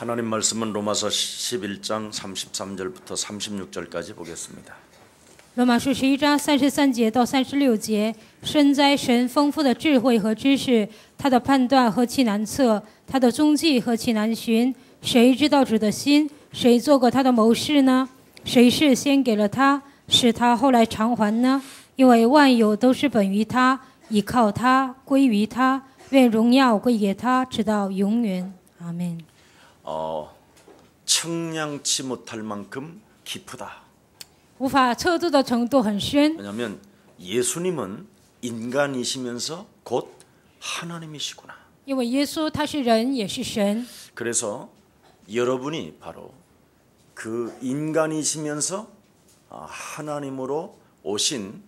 하나님 말씀은 로마서 11장 33절부터 36절까지 보겠습니다. 罗马书11章33节到36节，深哉神丰富的智慧和知识，他的判断何其难测，他的踪迹何其难寻。谁知道主的心？谁做过他的谋士呢？谁是先给了他，使他后来偿还呢？因为万有都是本于他，倚靠他，归于他，愿荣耀归给他，直到永远。阿门。 청량치 못할 만큼 깊다. 无法测度的程度很深。 왜냐하면 예수님은 인간이시면서 곧 하나님이시구나. 因为耶稣他是人也是神。 그래서 여러분이 바로 그 인간이시면서 하나님으로 오신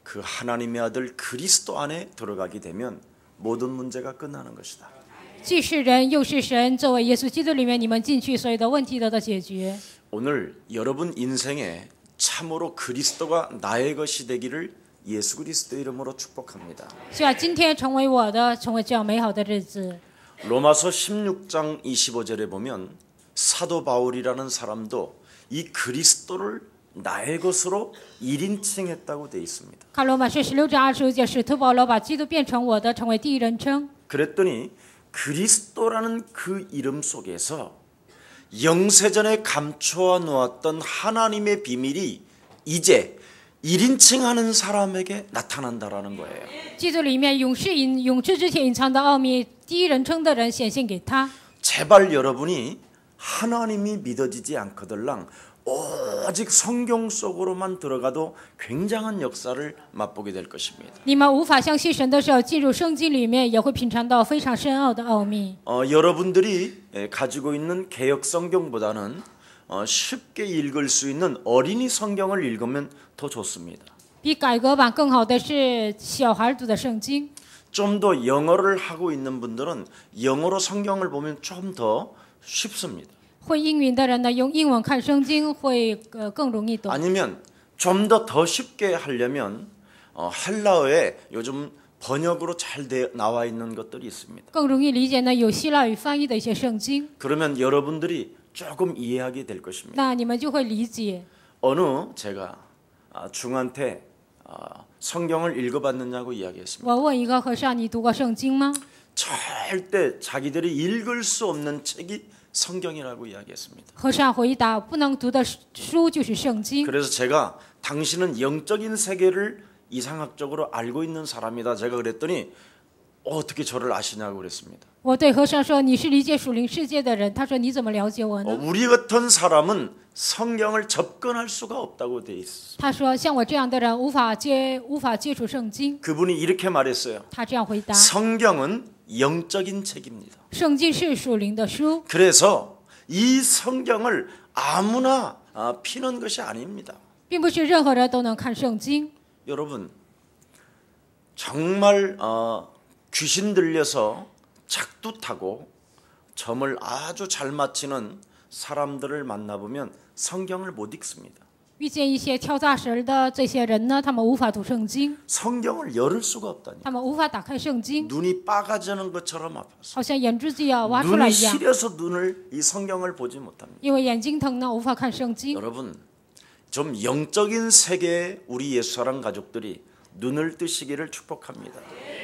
그 하나님의 아들 그리스도 안에 들어가게 되면 모든 문제가 끝나는 것이다. 既是人又是神，作为耶稣基督里面，你们进去，所有的问题得到解决。 오늘 여러분 인생에 참으로 그리스도가 나의 것이 되기를 예수 그리스도 이름으로 축복합니다. 希望今天成为我的，成为这样美好的日子。 로마서 16장 25절에 보면 사도 바울이라는 사람도 이 그리스도를 나의 것으로 1인칭했다고 되어 있습니다. 看罗马书16章25节，使徒保罗把基督变成我的，成为第一人称。 그랬더니 그리스도라는 그 이름 속에서 영세전에 감추어 놓았던 하나님의 비밀이 이제 1인칭하는 사람에게 나타난다라는 거예요. 基督里面永世之前隐藏的奥秘，第一人称的人显现给他。 제발 여러분이 하나님이 믿어지지 않거들랑 오직 성경 속으로만 들어가도 굉장한 역사를 맛보게 될 것입니다. 你们无法相信神的时候，进入圣经里面也会品尝到非常深奥的奥秘。 여러분들이 가지고 있는 개역 성경보다는 쉽게 읽을 수 있는 어린이 성경을 읽으면 더 좋습니다. 比改革版更好的是小孩读的圣经。 좀 더 영어를 하고 있는 분들은 영어로 성경을 보면 좀 더 쉽습니다. 会英语的人呢，用英文看圣经会更容易懂。 아니면 좀 더 쉽게 하려면 헬라어에 요즘 번역으로 잘 나와 있는 것들이 있습니다. 更容易理解呢，有希腊语翻译的一些圣经， 그러면 여러분들이 조금 이해하게 될 것입니다. 那你们就会理解。 어느 제가 중한테 성경을 읽어봤느냐고 이야기했습니다. 我问一个和尚：“你读过圣经吗？” 절대 자기들이 읽을 수 없는 책이 성경이라고 이야기했습니다. 和尚回答：“不能读的书就是圣经。” 그래서 제가 당신은 영적인 세계를 이상학적으로 알고 있는 사람이다. 제가 그랬더니 어떻게 저를 아시냐고 그랬습니다. 我对和尚说：“你是理解属灵世界的人。”他说：“你怎么了解我呢？” 우리 같은 사람은 성경을 접근할 수가 없다고 돼 있어. 他说：“像我这样的人无法接触圣经。” 그분이 이렇게 말했어요. 他这样回答： 성경은 영적인 책입니다. 圣经是属灵的书， 그래서 이 성경을 아무나 피는 것이 아닙니다. 并不是任何人都能看圣经。 여러분 정말 귀신 들려서 작두 타고 점을 아주 잘 맞히는 사람들을 만나보면 성경을 못 읽습니다. 遇见一些跳大神的这些人呢，他们无法读圣经， 성경을 열을 수가 없다니. 他们无法打开圣经， 눈이 빠가지는 것처럼 아파서 好像眼珠子要挖出来 눈이 一样。 시려서 눈을 이 성경을 보지 못합니다. 因为眼睛疼呢，无法看圣经。 여러분 좀 영적인 세계에 우리 예수사랑 가족들이 눈을 뜨시기를 축복합니다.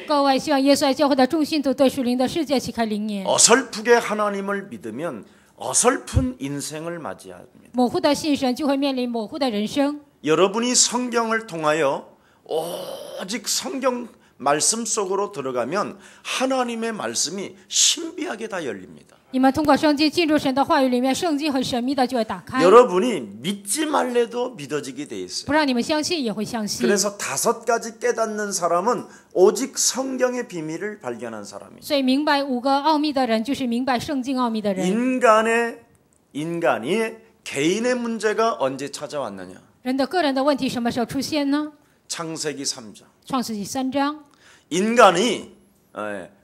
各位，希望耶稣爱教会的众信徒对属灵的世界启开灵眼。 어설프게 하나님을 믿으면 어설픈 인생을 맞이합니다. 模糊的信神就会面临模糊的人生。 여러분이 성경을 통하여 오직 성경 말씀 속으로 들어가면 하나님의 말씀이 신비하게 다 열립니다. 你们通过圣经进入神的话语里面，圣经很神秘的就会打开， 여러분이 믿지 말래도 믿어지게 돼 있어요. 不让你们相信也会相信。 그래서 5가지 깨닫는 사람은 오직 성경의 비밀을 발견한 사람이에요. 所以明白5个奥秘的人，就是明白圣经奥秘的人。 인간이 개인의 문제가 언제 찾아왔느냐? 人的个人的问题什么时候出现呢？ 창세기 3장. 创世纪3章， 인간이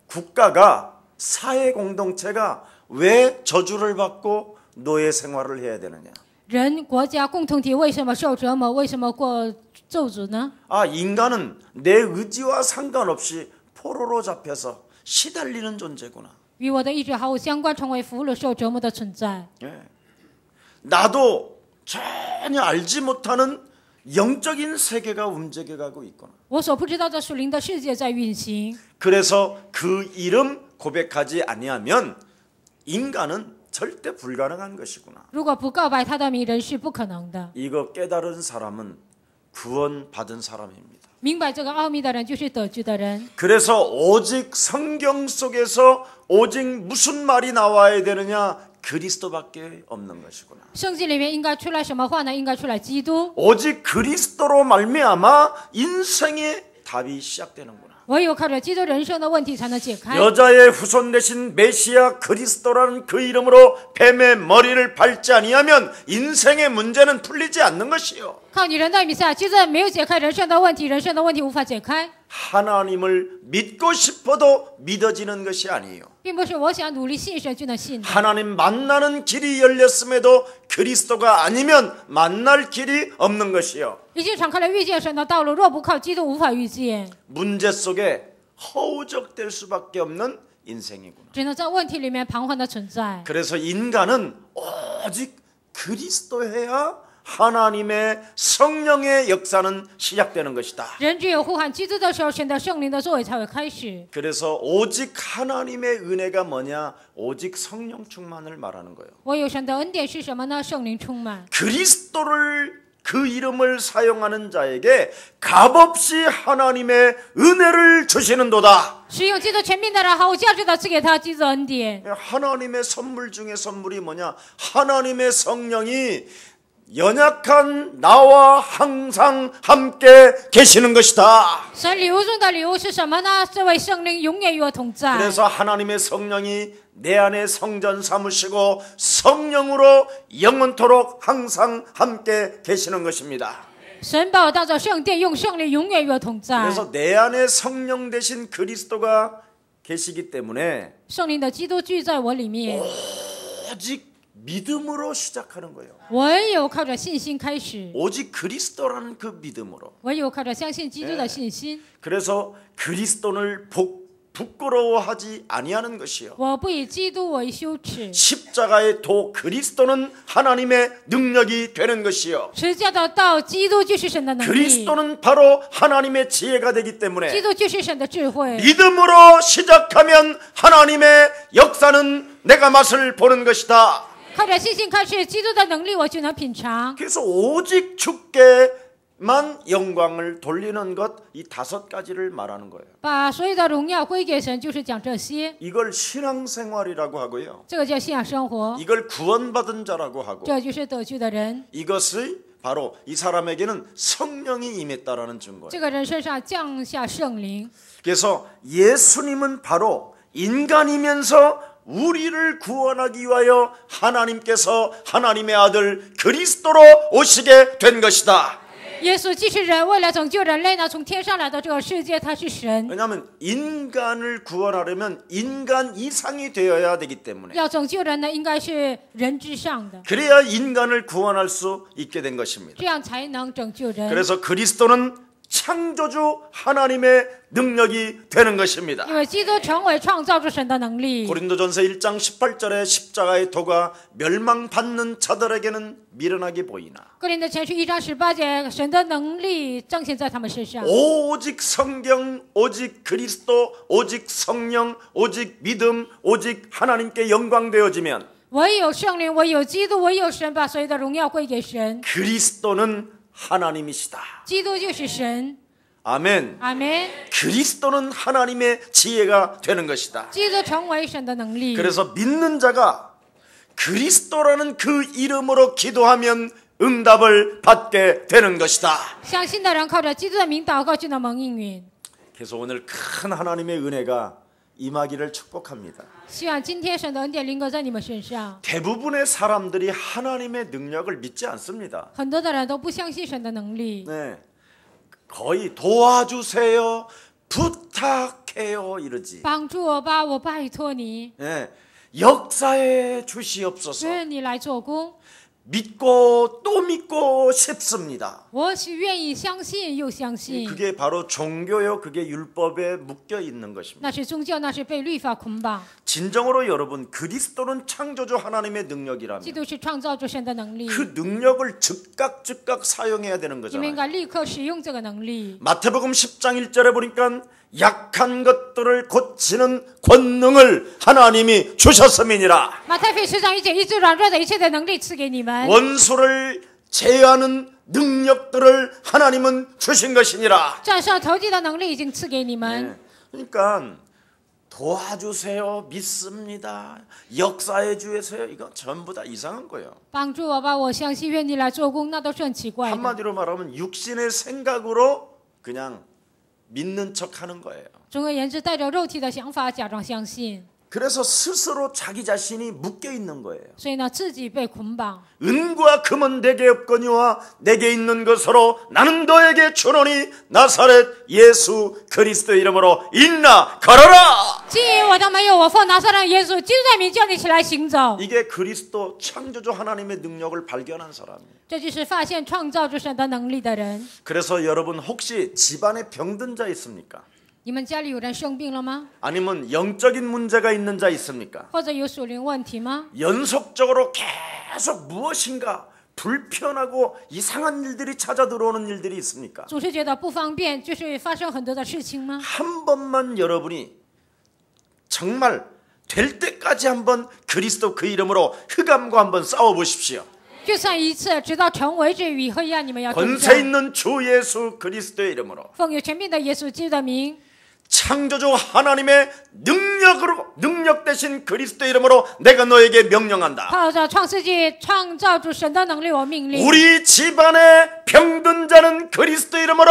국가가 사회 공동체가 왜 저주를 받고 노예 생활을 해야 되느냐? 人国家共同体为什么受折磨？为什么过咒诅呢？ 인간은 내 의지와 상관없이 포로로 잡혀서 시달리는 존재구나. 与我的意志毫无相关，成为俘虏受折磨的存在。 예. 나도 전혀 알지 못하는 영적인 세계가 움직여가고 있구나. 我所不知道的属灵的世界在运行， 그래서 그 이름 고백하지 아니하면 인간은 절대 불가능한 것이구나. 如果不告白他的名，人是不可能的。 이거 깨달은 사람은 구원받은 사람입니다. 明白这个奥秘的人，就是得救的人。 그래서 오직 성경 속에서 오직 무슨 말이 나와야 되느냐? 그리스도밖에 없는 것이구나. 圣经里面应该出来什么话呢？应该出来基督。 오직 그리스도로 말미암아 인생의 답이 시작되는구나. 唯有靠着基督，人生的问题才能解开。 여자의 후손 되신 메시아 그리스도라는 그 이름으로 뱀의 머리를 밟지 아니하면 인생의 문제는 풀리지 않는 것이요. 靠女人的弥赛亚，基督没有解开人生的问题，人生的问题无法解开， 하나님을 믿고 싶어도 믿어지는 것이 아니에요. 并不是我想努力信神就能信的。 하나님 만나는 길이 열렸음에도 그리스도가 아니면 만날 길이 없는 것이요. 已经敞开了遇见神的道路，若不靠基督，无法遇见， 문제 속에 허우적될 수밖에 없는 인생이구나. 只能在问题里面彷徨的存在。 그래서 인간은 오직 그리스도해야 하나님의 성령의 역사는 시작되는 것이다. 人只有呼喊基督的时候，神的圣灵的作为才会开始。 그래서 오직 하나님의 은혜가 뭐냐? 오직 성령 충만을 말하는 거예요. 唯有神的恩典是什么呢？圣灵充满。 그리스도를 그 이름을 사용하는 자에게 값없이 하나님의 은혜를 주시는도다. 使用基督全名的人，毫无价值的赐给他基督的恩典。 하나님의 선물 중에 선물이 뭐냐? 하나님의 성령이 연약한 나와 항상 함께 계시는 것이다. 神礼物中的礼物是什么呢？这位圣灵永远与我同在。 그래서 하나님의 성령이 내 안에 성전 삼으시고 성령으로 영원토록 항상 함께 계시는 것입니다. 神把我当作圣殿，用圣灵永远与我同在。 그래서 내 안에 성령 대신 그리스도가 계시기 때문에 圣灵的基督居在我里面， 오직 믿음으로 시작하는 거예요. 唯有靠着信心开始， 오직 그리스도라는 그 믿음으로. 唯有靠着相信基督的信心。 그래서 그리스도를 부끄러워하지 아니하는 것이요. 我不以基督为羞耻， 십자가의 도 그리스도는 하나님의 능력이 되는 것이요. 十字架的道，基督就是神的能力， 그리스도는 바로 하나님의 지혜가 되기 基 때문에 督就是神的智慧。 믿음으로 시작하면 하나님의 역사는 내가 맛을 보는 것이다. 靠着信心开始，基督的能力我就能品尝。 그래서 오직 주께만 영광을 돌리는 것, 이 5가지를 말하는 거예요. 把所有的荣耀归给神，就是讲这些。 이걸 신앙생활이라고 하고요. 这个叫信仰生活， 이걸 구원받은 자라고 하고 这就是得救的人。 이것이 바로 이 사람에게는 성령이 임했다라는 증거예요. 这个人身上降下圣灵， 그래서 예수님은 바로 인간이면서 우리를 구원하기 위하여 하나님께서 하나님의 아들 그리스도로 오시게 된 것이다. 耶稣既是人，为了拯救人类呢，从天上来到这个世界，他是神。 왜냐하면 인간을 구원하려면 인간 이상이 되어야 되기 때문에 要拯救人呢，应该是人之上的， 그래야 인간을 구원할 수 있게 된 것입니다. 这样才能拯救人。 그래서 그리스도는 창조주 하나님의 능력이 되는 것입니다. 因为基督成为创造出神的能力。 고린도전서 1장 18절에 십자가의 도가 멸망받는 자들에게는 미련하게 보이나 哥林多前书1章18节，神的能力彰显在他们身上。 오직 성경, 오직 그리스도, 오직 성령, 오직 믿음, 오직 하나님께 영광 되어지면 唯有圣灵，唯有基督，唯有神，把所有的荣耀归给神。 그리스도는 하나님이시다. 基督就是神。 아멘. 阿门。 그리스도는 하나님의 지혜가 되는 것이다. 基督成为神的能力。 그래서 믿는 자가 그리스도라는 그 이름으로 기도하면 응답을 받게 되는 것이다. 相信的人靠着基督的名祷告，就能蒙应允。 그래서 오늘 큰 하나님의 은혜가 임하기를 축복합니다. 希望今天神的恩典临格在你们身上。 대부분의 사람들이 하나님의 능력을 믿지 않습니다. 很多的人都不相信神的能力， 네, 거의 도와주세요, 부탁해요 이러지. 帮助我吧，我拜托你， 네, 역사에 주시옵소서. 愿你来做工。 믿고 또 믿고 싶습니다. 我是愿意相信又相信， 그게 바로 종교요, 그게 율법에 묶여 있는 것입니다. 那是宗教，那是被律法捆绑。 진정으로 여러분 그리스도는 창조주 하나님의 능력이라면 基督是创造主神的能力， 그 능력을 즉각 사용해야 되는 你们应 거잖아요. 该立刻使用这个能力。 마태복음 10장 1절에 보니까 약한 것들을 고치는 권능을 하나님이 주셨음이니라. 马太福音10章1节，医治软弱的一切的能力赐给你们， 원수를 제어하는 능력들을 하나님은 주신 것이니라. 战胜投机的能力已经赐给你们。 그러니까 도와주세요, 믿습니다, 역사해 주세요, 이거 전부 다 이상한 거예요. 帮助我吧，我相信，愿你来做工，那都是很奇怪的。 한마디로 말하면 육신의 생각으로 그냥 믿는 척하는 거예요. 总而言之，带着肉体的想法假装相信， 그래서 스스로 자기 자신이 묶여 있는 거예요. 所以呢，自己被捆绑。 은과 금은 내게 없거니와 내게 있는 것으로 나는 너에게 주노니 나사렛 예수 그리스도의 이름으로 일어나 걸어라. 既我都没有，我奉拿撒勒耶稣基督的名叫你起来行走。 이게 그리스도 창조주 하나님의 능력을 발견한 사람이에요. 这就是发现创造主神的能力的人。 그래서 여러분 혹시 집안에 병든 자 있습니까? 你们家里有人生病了吗？ 아니면 영적인 문제가 있는 자 있습니까? 或者有属灵问题吗？ 연속적으로 계속 무엇인가 불편하고 이상한 일들이 찾아 들어오는 일들이 있습니까? 总是觉得不方便，就是发生很多的事情吗？ 한 번만 여러분이 정말 될 때까지 한번 그리스도 그 이름으로 흑암과 한번 싸워 보십시오. 就算一次，直到成为止与黑暗，你们要征 권세 战。 있는 주 예수 그리스도의 이름으로 奉有权柄的耶稣基督的名， 창조주 하나님의 능력 대신 그리스도의 이름으로 내가 너에게 명령한다. 靠着创世纪创造主神的能力，我命令。 우리 집안에 병든 자는 그리스도의 이름으로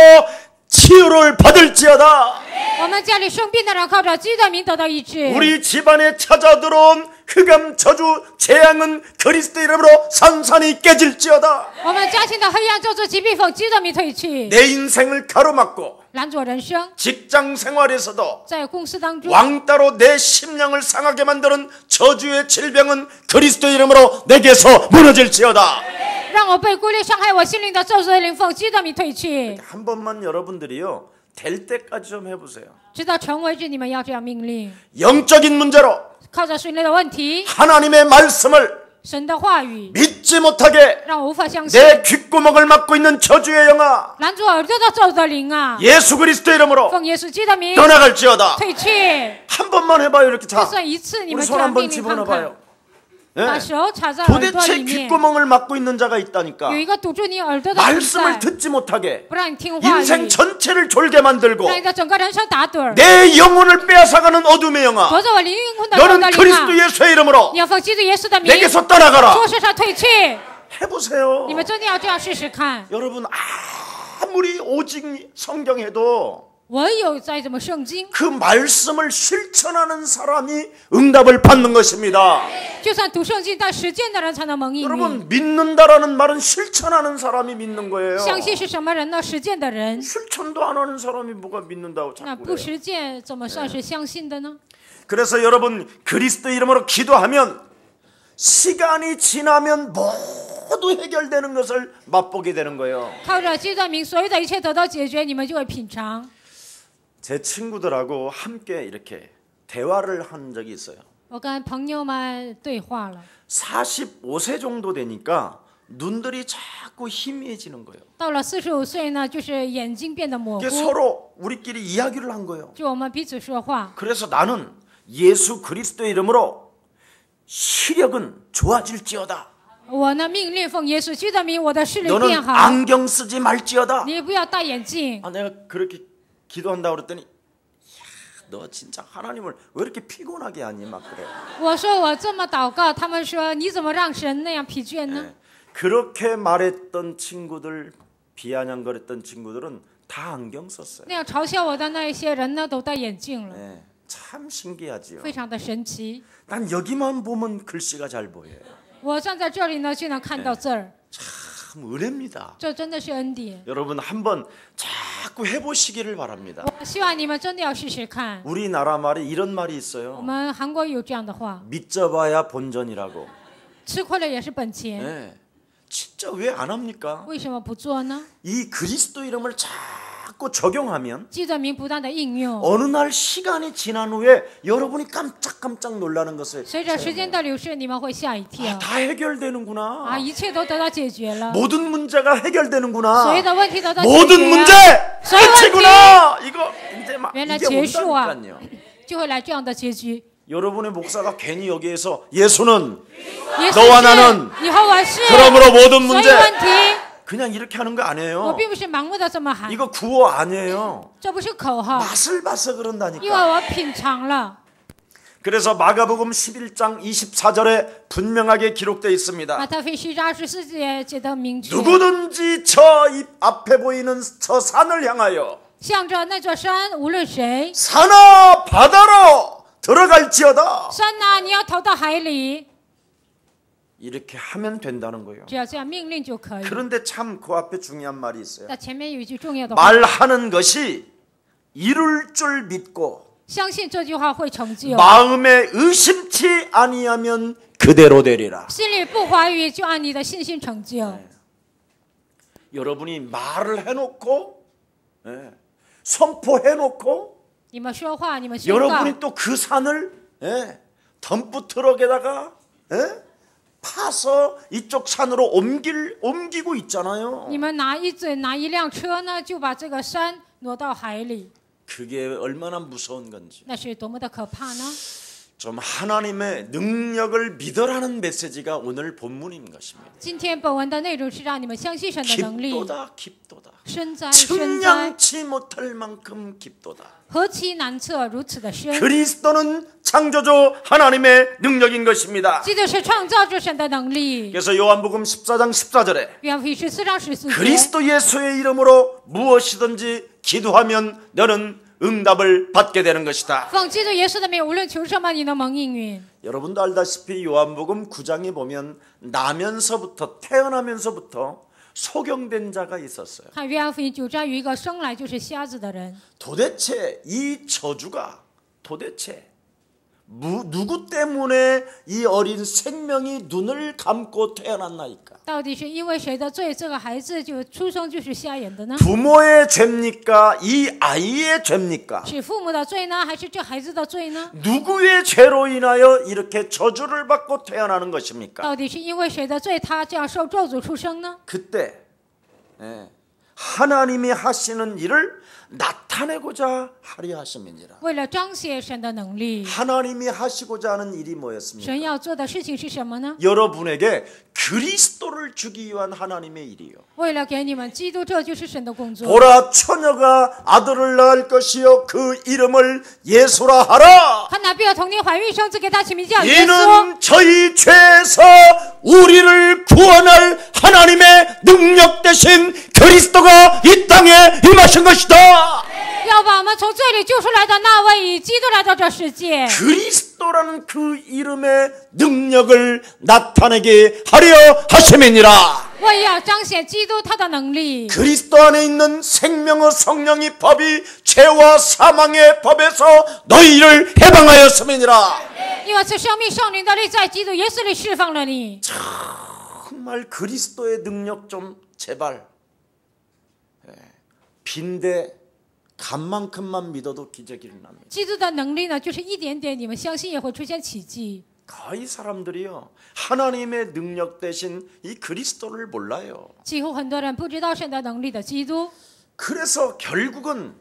치유를 받을지어다. 我们家里生病的人靠着基督的名得到医治。 우리 집안에 찾아 들어온 흑암 저주 재앙은 그리스도의 이름으로 산산이 깨질지어다. 我们家庭的黑暗咒诅疾病奉基督的名退去， 내 인생을 가로막고 拦阻人生。 직장 생활에서도 在公司当中， 왕따로 내 심령을 상하게 만드는 저주의 질병은 그리스도의 이름으로 내게서 무너질지어다. 让我被孤立伤害我心灵的咒诅的灵奉基督的名退去， 한 번만 여러분들이요 될 때까지 좀 해보세요. 直到成为止，你们要这样命令。 영적인 문제로 靠着属灵的问题， 하나님의 말씀을 神的话语 믿지 못하게 让我无法相信， 내 귓구멍을 막고 있는 저주의 영아 拦住耳朵的咒的灵啊， 예수 그리스도의 이름으로 奉耶稣基督的名 떠나갈지어다. 退去。 한 번만 해봐요. 이렇게 就 자 算一次，你 우리 们这 손 样 한번 命令看看， 집어넣어봐요. 把 네. 手插在耳朵 도대체 里面， 귓구멍을 막고 있는 자가 있다니까. 有一个堵住你耳朵的存 말씀을 在， 듣지 못하게 不让你听话语， 인생 전체를 졸게 만들고 让你的整个人生打盹儿， 내 영혼을 빼앗아가는 어둠의 영아 夺走我灵魂的咒 너는 的灵 그리스도 啊！ 예수의 이름으로 你要奉基督耶稣的名， 내게서 떠나가라. 从我身上退去。 해보세요. 你们真的要这样试试看。 여러분 아무리 오직 성경해도 唯有在怎么圣经， 그 말씀을 실천하는 사람이 응답을 받는 것입니다. 就算读圣经但实践的人才能蒙应允。 여러분 믿는다라는 말은 실천하는 사람이 믿는 거예요. 相信是什么人呢？实践的人。 실천도 안 하는 사람이 뭐가 믿는다고 那 자꾸 不 그래요. 实践怎么算是相信的呢？ 그래서 여러분 그리스도 이름으로 기도하면 시간이 지나면 모두 해결되는 것을 맛보게 되는 거예요. 靠着基督的名，所有的一切得到解决，你们就会品尝。 제 친구들하고 함께 이렇게 대화를 한 적이 있어요. 我跟朋友们对话了， 45세 정도 되니까 눈들이 자꾸 희미해지는 거예요. 到了45岁呢，就是眼睛变得模 이게 糊， 서로 우리끼리 이야기를 한 거예요. 就我们彼此说话。 그래서 나는 예수 그리스도의 이름으로 시력은 좋아질지어다. 我呢命令奉耶稣基督的名，我的视力 너는 变好， 안경 쓰지 말지어다. 你不要戴眼镜。 아, 내가 그렇게 기도한다고 그랬더니 이야, 너 진짜 하나님을 왜 이렇게 피곤하게 하니 막 그래. 我说我这么祷告，他们说你怎么让神那样疲倦呢？ 네. 그렇게 말했던 친구들, 비아냥거렸던 친구들은 다 안경 썼어요. 那样嘲笑我的那一些人呢，都戴眼镜了， 네. 참 신기하지요. 非常的神奇。 난 여기만 보면 글씨가 잘 보여요. 我站在这里呢，就能看到字儿， 참 은혜입니다. 这真的是恩典。 여러분 한번 자꾸 해보시기를 바랍니다. 我希望你们真的要试试看。 우리나라 말에 이런 말이 我 있어요. 们韩国有这样的话， 믿져봐야 본전이라고. 吃亏了也是本钱， 네. 진짜 왜 안 합니까? 为什么不做呢？ 이 그리스도 이름을 자꾸 자꾸 적용하면 记着名不断的应用， 어느 날 시간이 지난 후에 여러분이 깜짝깜짝 놀라는 것을 随着时间的流逝，你们会吓一跳 다 해결되는구나. 啊！一切都得到解决了， 모든 문제가 해결되는구나. 所有的问题都得到解 모든 决， 문제 所有问题 끝이구나. 이거 이제 막 原来 이게 结束啊 온다니까요. ，就会来这样的结局。 여러분의 목사가 괜히 여기에서 예수는 耶稣 너와 是 나는 ，以后我是， 그러므로 모든 所有 문제 问题， 그냥 이렇게 하는 거 我 아니에요. 并不是盲目的这么喊， 이거 구호 아니에요. 这不是口号， 맛을 봐서 因为 그런다니까. 我品尝了。 그래서 마가복음 11장 24절에 분명하게 기록되어 马 있습니다. 太福音10章24节写得明确， 누구든지 저 입 앞에 보이는 저 산을 향하여 向着那座山，无论谁， 산아 바다로 들어갈지어다. 山呐，你要投到海里， 이렇게 하면 된다는 거예요. 只要这样命令就可以。 그런데 참 그 앞에 중요한 말이 있어요. 那前面有一句重要的话， 말하는 것이 이룰 줄 믿고 相信这句话会成就， 마음에 의심치 아니하면 그대로 되리라. 心里不怀疑，就按你的信心成就。 여러분이 말을 해놓고 선포해놓고 你们说话，你们宣告， 여러분이 또 그 산을 덤프 트럭에다가 파서 이쪽 산으로 옮기고 있잖아요. 你们拿一辆车呢，就把这个山挪到海里， 그게 얼마나 무서운 건지. 那是多么的可怕呢？ 좀 하나님의 능력을 믿으라는 메시지가 오늘 본문인 것입니다. 今天本文的内容是让你们相信神的能力， 깊도다 깊도다. 深哉 측량치 못할 만큼 깊도다. 何其难测，如此的深。 그리스도는 창조주 하나님의 능력인 것입니다. 基督是创造主神的能力。 그래서 요한복음 14장 14절에 约翰福音14章14节， 그리스도 예수의 이름으로 무엇이든지 기도하면 너는 응답을 받게 되는 것이다. 奉基督耶稣的名，无论求什么，你都蒙应允。 여러분도 알다시피 요한복음 9장에 보면 태어나면서부터 소경된 자가 있었어요. 看约翰福音9章有一个生来就是瞎子的人， 도대체 이 저주가 누구 때문에 이 어린 생명이 눈을 감고 태어났나이까? 到底是因为谁的罪，这个孩子就出生就是瞎眼的呢？ 부모의 죄입니까? 이 아이의 죄입니까? 是父母的罪呢，还是这孩子的罪呢？ 누구의 죄로 인하여 이렇게 저주를 받고 태어나는 것입니까? 到底是因为谁的罪，他这样受咒诅出生呢？ 그때 하나님이 하시는 일을 나타내고자 하려 하심이니라. 为了彰显神的能力， 하나님이 하시고자 하는 일이 뭐였습니까? 神要做的事情是什么呢？ 여러분에게 그리스도를 주기 위한 하나님의 일이요. 为了给你们基督，这就是神的工作。 보라 처녀가 아들을 낳을 것이요 그 이름을 예수라 하라. 看哪必有童年怀孕生子，给他起名叫耶稣。 이는 저희 죄에서 우리를 구원할 하나님의 능력 되신 그리스도가 이 땅에 임하신 것이다. 要把我们从罪里救出来的那位，以基督来到这世界。 그리스도라는 그 이름의 능력을 나타내게 하려 하심이니라. 为要彰显基督他的能力。 그리스도 안에 있는 생명의 성령의 법이 죄와 사망의 법에서 너희를 해방하였음이니라. 因为这生命圣灵的力在基督耶稣里释放了你。 정말 그리스도의 능력 좀 제발 빈대 간만큼만 믿어도 기적이 일어납니다. 基督的能力呢，就是一点点，你们相信也会出现奇迹。 거의 사람들이요 하나님의 능력 대신 이 그리스도를 몰라요. 几乎很多人不知道神的能力的基督， 그래서 결국은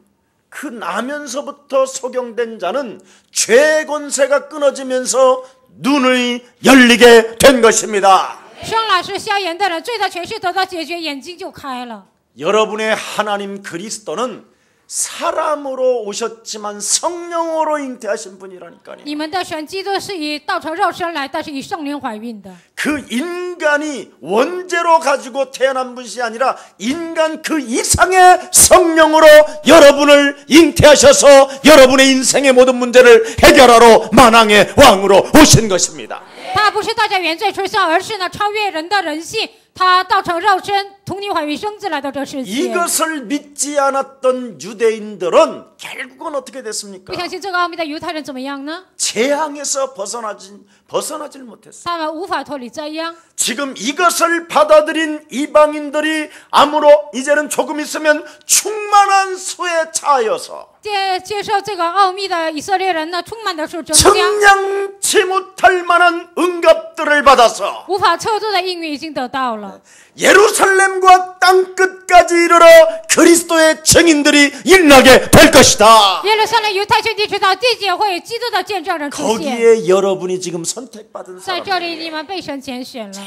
그 나면서부터 소경된 자는 죄 권세가 끊어지면서 눈이 열리게 된 것입니다. 生来是瞎眼的人，罪的权势得到解决，眼睛就开了。 여러분의 하나님 그리스도는 사람으로 오셨지만 성령으로 잉태하신 분이라니까요. 你们的神基督是以道成肉身来，但是以圣灵怀孕的。 그 인간이 원죄로 가지고 태어난 분이 아니라 인간 그 이상의 성령으로 여러분을 잉태하셔서 여러분의 인생의 모든 문제를 해결하러 만왕의 왕으로 오신 것입니다. 他不是带着原罪出生，而是呢超越人的人性，他道成肉身，同从你怀孕生子来到这世界。 이것을 믿지 않았던 유대인들은 결국은 어떻게 됐습니까? 不相信这个奥秘的犹太人怎么样呢？ 재앙에서 벗어나질 못했어요. 他们无法脱离灾殃。 지금 이것을 받아들인 이방인들이 암으로 이제는 조금 있으면 충만한 수에 차여서 接受这个奥秘的以色列人呢，充满的是争将， 청량치 못할 만한 응답들을 받아서 无法测度的应允已经得到了。 예루살렘과 땅끝까지 이르러 그리스도의 증인들이 일어나게 될 것이다. 耶路撒冷犹太全地直到地界会基督的见证人出现。 거기에 여러분이 지금 선택받은 在 사람. 这里，你们被神拣选了，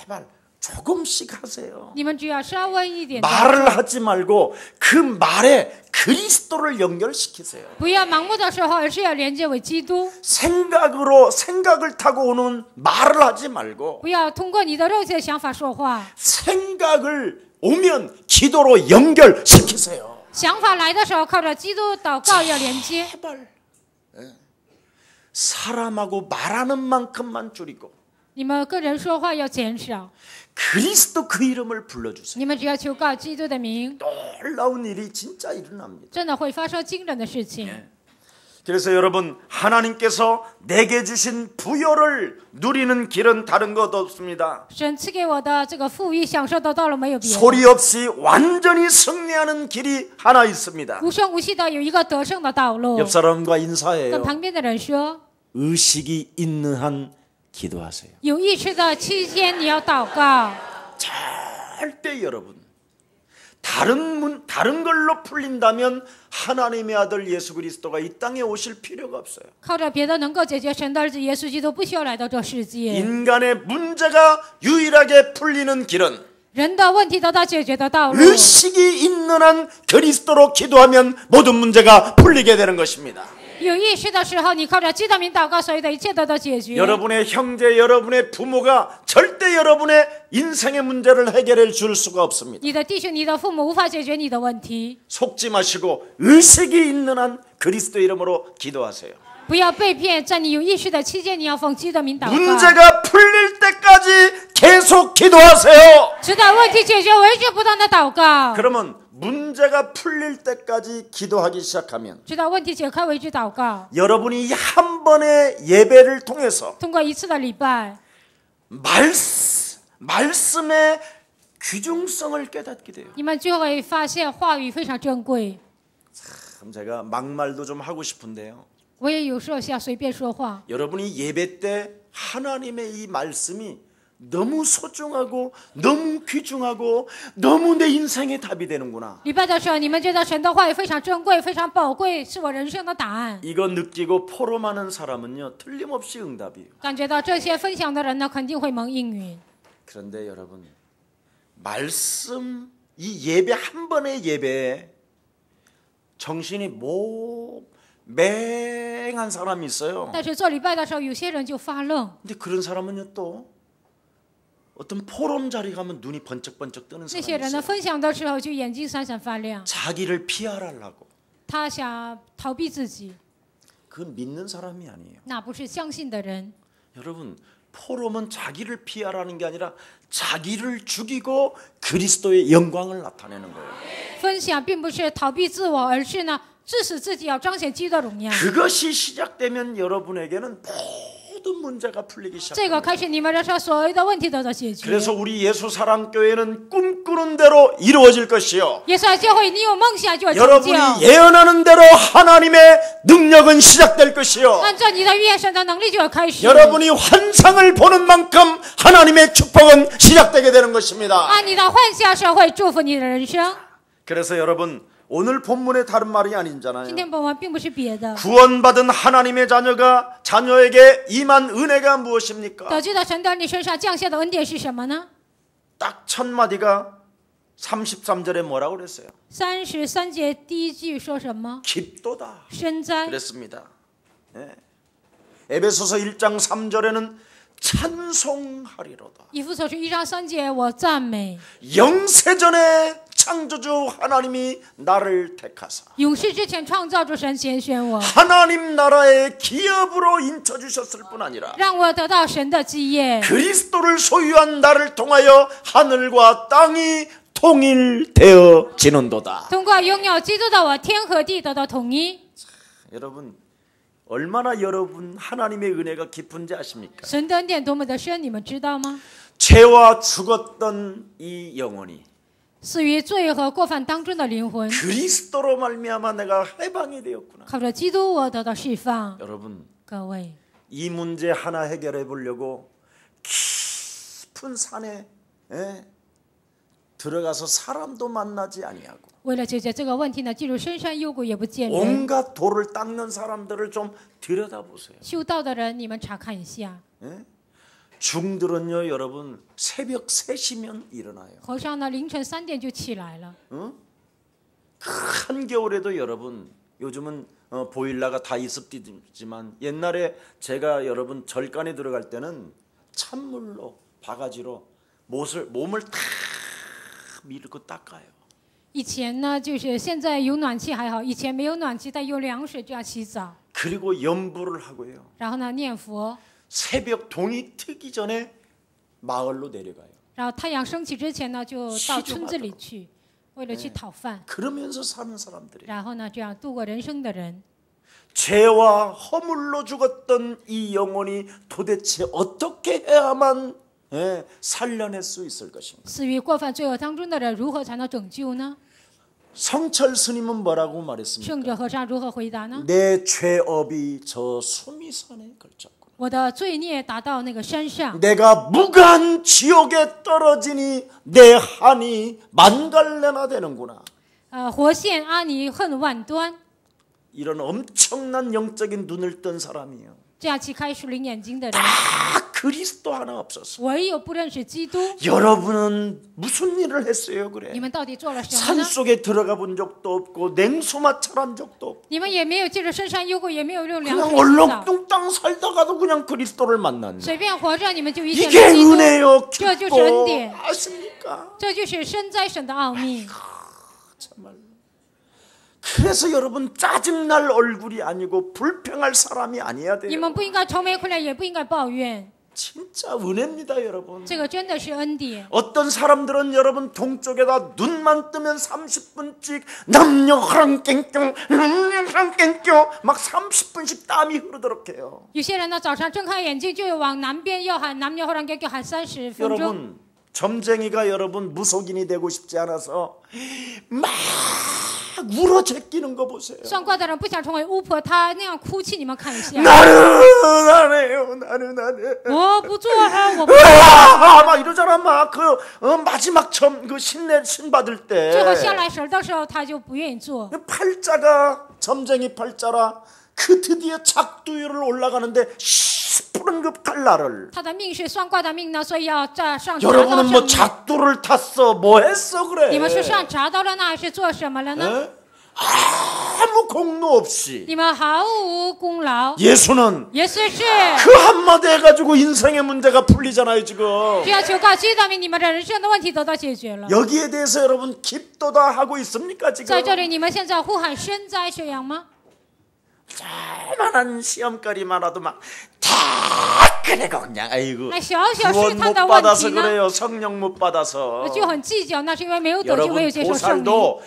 제발 조금씩 하세요. 你们只要稍微一点， 말을 하지 말고 그 말에 그리스도를 연결시키세요. 不要盲目的时候，而是要连接为基督。 생각을 타고 오는 말을 하지 말고 不要通过你的肉体的想法说话， 생각을 오면 기도로 연결시키세요. 想法来的时候靠着基督祷告要连接。 제발 사람하고 말하는 만큼만 줄이고 你们跟人说话要减少， 그리스도 그 이름을 불러주세요. 你们只要求告基督的名， 놀라운 일이 진짜 일어납니다. 真的会发生惊人的事情。 그래서 여러분 하나님께서 내게 주신 부여를 누리는 길은 다른 것 없습니다. 神赐给我的这个富裕享受得到了没有别的， 소리 없이 완전히 승리하는 길이 하나 있습니다. 无声无息的有一个得胜的道路。 옆 사람과 跟 인사해요. 旁边的人说， 의식이 있는 한 기도하세요. 有意识的期间你要祷告， 절대 여러분 다른 걸로 풀린다면 하나님의 아들 예수 그리스도가 이 땅에 오실 필요가 없어요. 靠着别的能够解决神的儿子耶稣基督，不需要来到这世界。 인간의 문제가 유일하게 풀리는 길은 人的问题得到解决的道路， 의식이 있는 한 그리스도로 기도하면 모든 문제가 풀리게 되는 것입니다. 有意识的时候，你靠着基督名祷告，所有的一切得到解决。 여러분의 형제, 여러분의 부모가 절대 여러분의 인생의 문제를 해결해 줄 수가 없습니다. 你的弟兄、你的父母无法解决你的问题， 속지 마시고 의식이 있는 한 그리스도 이름으로 기도하세요. 不要被骗。在你有意识的期间，你要奉基督名祷告， 문제가 풀릴 때까지 계속 기도하세요. 直到问题解决为止，不断的祷告， 그러면 문제가 풀릴 때까지 기도하기 시작하면 直到问题解开为止祷告。 여러분이 한 번의 예배를 통해서 通过一次的礼拜， 말씀의 귀중성을 깨닫게 돼요. 你们就会发现话语非常珍贵。 그럼 제가 막말도 좀 하고 싶은데요. 我也有时候想随便说话， 여러분이 예배 때 하나님의 이 말씀이 너무 소중하고 너무 귀중하고 너무 내 인생의 답이 되는구나. 礼拜的时候，你们觉得神的话语非常珍贵、非常宝贵，是我人生的答案。 이거 느끼고 포럼하는 사람은요 틀림없이 응답이에요. 感觉到这些分享的人呢，肯定会蒙应允。 그런데 여러분 말씀 이 예배 한 번의 예배에 정신이 맹한 사람이 있어요. 但是做礼拜的时候，有些人就发愣。 근데 그런 사람은요 또 어떤 포럼 자리 가면 눈이 번쩍번쩍 뜨는 那些 사람이 人呢， 있어요. 分享的时候就眼睛闪闪发亮， 자기를 피하려고. 他想逃避自己， 그건 믿는 사람이 아니에요. 那不是相信的人。 여러분 포럼은 자기를 피하라는 게 아니라 자기를 죽이고 그리스도의 영광을 나타내는 거예요. 分享并不是逃避自我，而是呢，致使自己要彰显基督的荣耀。 그것이 시작되면 여러분에게는 모든 문제가 풀리기 这个 시작합니다. 开始，你们人生所有的问题得到解决。 그래서 우리 예수사랑교회는 꿈꾸는 대로 이루어질 것이요. 耶稣爱教会，你有梦想就有成就。 여러분이 예언하는 대로 하나님의 능력은 시작될 것이요. 按照你的预言，神的能力就要开始。 여러분이 환상을 보는 만큼 하나님의 축복은 시작되게 되는 것입니다. 按你的幻想，神会祝福你的人生。 그래서 여러분 오늘 본문의 다른 말이 今 아니잖아요. 天本文并不是别的， 구원받은 하나님의 자녀에게 임한 은혜가 무엇입니까? 得救的神在你身上降下的恩典是什么呢？ 딱 첫 마디가 33절에 뭐라고 그랬어요? 33节第一句说什么？ 깊도다 深哉！ 그랬습니다. 예. 에베소서 1장 3절에는 찬송하리로다. 以弗所书1章3节，我赞美 영세전에 창조주 하나님이 나를 택하사 永世之前创造主神拣选我， 하나님 나라의 기업으로 인쳐주셨을 뿐 아니라 让我得到神的基业， 그리스도를 소유한 나를 통하여 하늘과 땅이 통일되어지는도다. 通过拥有基督的我，天和地得到统一。 여러분 얼마나 여러분 하나님의 은혜가 깊은지 아십니까? 神的恩典多么的深，你们知道吗？ 죄와 죽었던 이 영혼이 死于罪和过犯当中的灵魂， 그리스도로 말미암아 내가 해방이 되었구나. 靠着基督我得到释放。 여러분 各位， 이 문제 하나 해결해 보려고 깊은 산에 들어가서 사람도 만나지 아니하고 为了解决这个问题呢，进入深山幽谷也不见人。 온갖 돌을 닦는 사람들을 좀 들여다보세요. 修道的人，你们查看一下。 중들은요 여러분 새벽 3시면 일어나요. 和尚呢，凌晨3点就起来了。 한겨울에도 여러분 요즘은 보일러가 다 있었지만 옛날에 제가 여러분 절간에 들어갈 때는 찬물로 바가지로 몸을 다 밀고 닦아요. 以前呢，就是现在有暖气还好，以前没有暖气，但用凉水这样洗澡， 그리고 연부를 하고요. 然后呢念佛， 새벽 동이 트기 전에 마을로 내려가요. 然后太阳升起之前呢，就到村子里去，为了去讨饭， 그러면서 사는 사람들이 然后呢这样度过人生的人， 죄와 허물로 죽었던 이 영혼이 도대체 어떻게 해야만 살려낼 수 있을 것인가? 死于过犯罪恶当中的人，如何才能拯救呢？ 성철 스님은 뭐라고 圣 말했습니까? 者和尚如何回答呢？ 내 죄업이 저 수미산에 걸쳤구나. 我的罪孽达到那个山上， 내가 무간 지옥에 떨어지니 내 한이 만갈래나 되는구나. 活现阿尼恨万端， 이런 엄청난 영적인 눈을 뜬 사람이에요. 这样去开属灵眼睛的人， 다 그리스도 하나 없었어. 唯有不认识基督。 여러분은 무슨 일을 했어요 你 그래? 们到底做了什么呢？ 산속에 들어가 본 적도 없고 냉수마찰한 적도 없고 你们也没有借着深山幽谷，也没有用凉 그냥 水洗澡， 얼렁뚱땅 살다가도 그냥 그리스도를 만났네. 随便活着，你们就遇见 이게 了基督。 은혜요 这就是恩 기뻐 典， 아십니까? 这就是身在神的奥秘。 정말. 그래서 여러분 짜증날 얼굴이 아니고 불평할 사람이 아니어야 你 돼요. 们不应该愁眉苦脸，也不应该抱怨， 진짜 은혜입니다 여러분. 这个真的是恩典。 어떤 사람들은 여러분 동쪽에다 눈만 뜨면 30분씩 남녀 허랑깽깽 막 30분씩 땀이 흐르도록 해요. 有些人呢，早上睁开眼睛就往南边要喊南无让给喊30分钟。 여러분 점쟁이가 여러분 무속인이 되고 싶지 않아서 막 울어 제끼는 거 보세요. 算卦的人不想成为巫婆，他那样哭泣，你们看一下。 나는 안 해요. 나는 안 해. 我不做啊，我不。 막 이러잖아. 막 그 마지막 그 신 받을 最后 때 下来神的时候，他就不愿意做。 팔자가 점쟁이 팔자라 그 드디어 작두율을 올라가는데 푸른 급 칼날을 他的命是算卦的命呢，所以要上铡刀 여러분은 뭐 上面。 작두를 탔어 뭐 했어 그래 你们是上铡刀了呢，还是做什么了呢？ 에? 아무 공로 없이 你们毫无功劳。 예수는 耶稣是 그 한마디 해가지고 인생의 문제가 풀리잖아요 지금 只要求告基督的名，你们的人生的问题得到解决了。 여기에 대해서 여러분 기도다 하고 있습니까 지금 在这里，你们现在呼喊身灾这样吗？ 조그만한 시험거리 많아도 막 다 그래가 그냥 아이고 那小小试 구원 探 못 的问 받아서 题呢， 그래요 성령 못 받아서 就很计较，那是因为没有得救，没有 여러분 接受圣灵。 보살도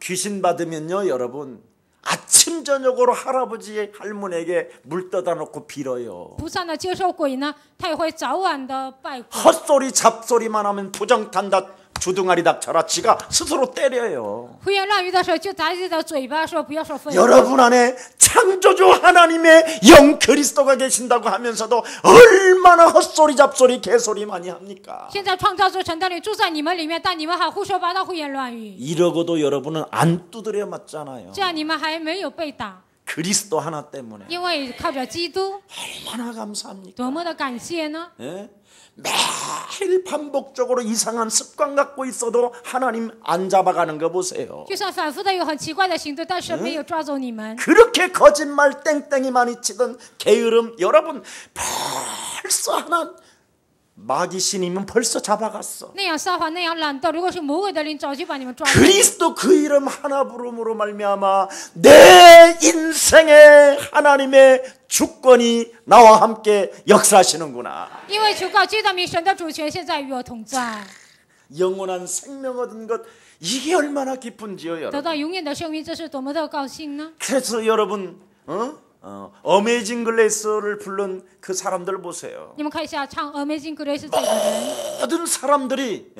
귀신 받으면요 여러분 아침 저녁으로 할아버지 할머니에게 물 떠다 놓고 빌어요 菩萨呢，接受鬼呢，他也会早晚的拜鬼。 헛소리 잡소리만 하면 부정탄다 주둥아리 닥쳐라 지가 스스로 때려요 胡言乱语的时候，就打自己的嘴巴说不要说废话。 여러분 안에 창조주 하나님의 영 그리스도가 계신다고 하면서도 얼마나 헛소리 잡소리 개소리 많이 합니까 现在创造主神的灵住在你们里面，但你们还胡说八道、胡言乱语， 이러고도 여러분은 안 두드려 맞잖아요 这样你们还没有被打， 그리스도 하나 때문에 因为靠着基督， 얼마나 감사합니까 多么的感谢呢？ 예? 매일 반복적으로 이상한 습관 갖고 있어도 하나님 안 잡아가는 거 보세요 就算反复的有很奇怪的行动，但是没有抓走你们。 그렇게 거짓말 땡땡이 많이 치던 게으름 여러분 벌써 하나 마귀 신이면 벌써 잡아갔어 那样撒谎，那样懒惰，如果是魔鬼的灵，早就把你们抓住。 그리스도 그 이름 하나 부름으로 말미암아 내 인생에 하나님의 주권이 나와 함께 역사하시는구나 因为求告基督的名，神的主权现在与我同在。 영원한 생명 얻은 것, 이게 얼마나 기쁜지요, 得 여러분. 到永远的生命，这是多么的高兴呢？ 그래서 여러분 어메이징 글레이스를 부른 그 사람들 보세요. 你们看一下唱《Amazing Grace》这个人， 모든 사람들이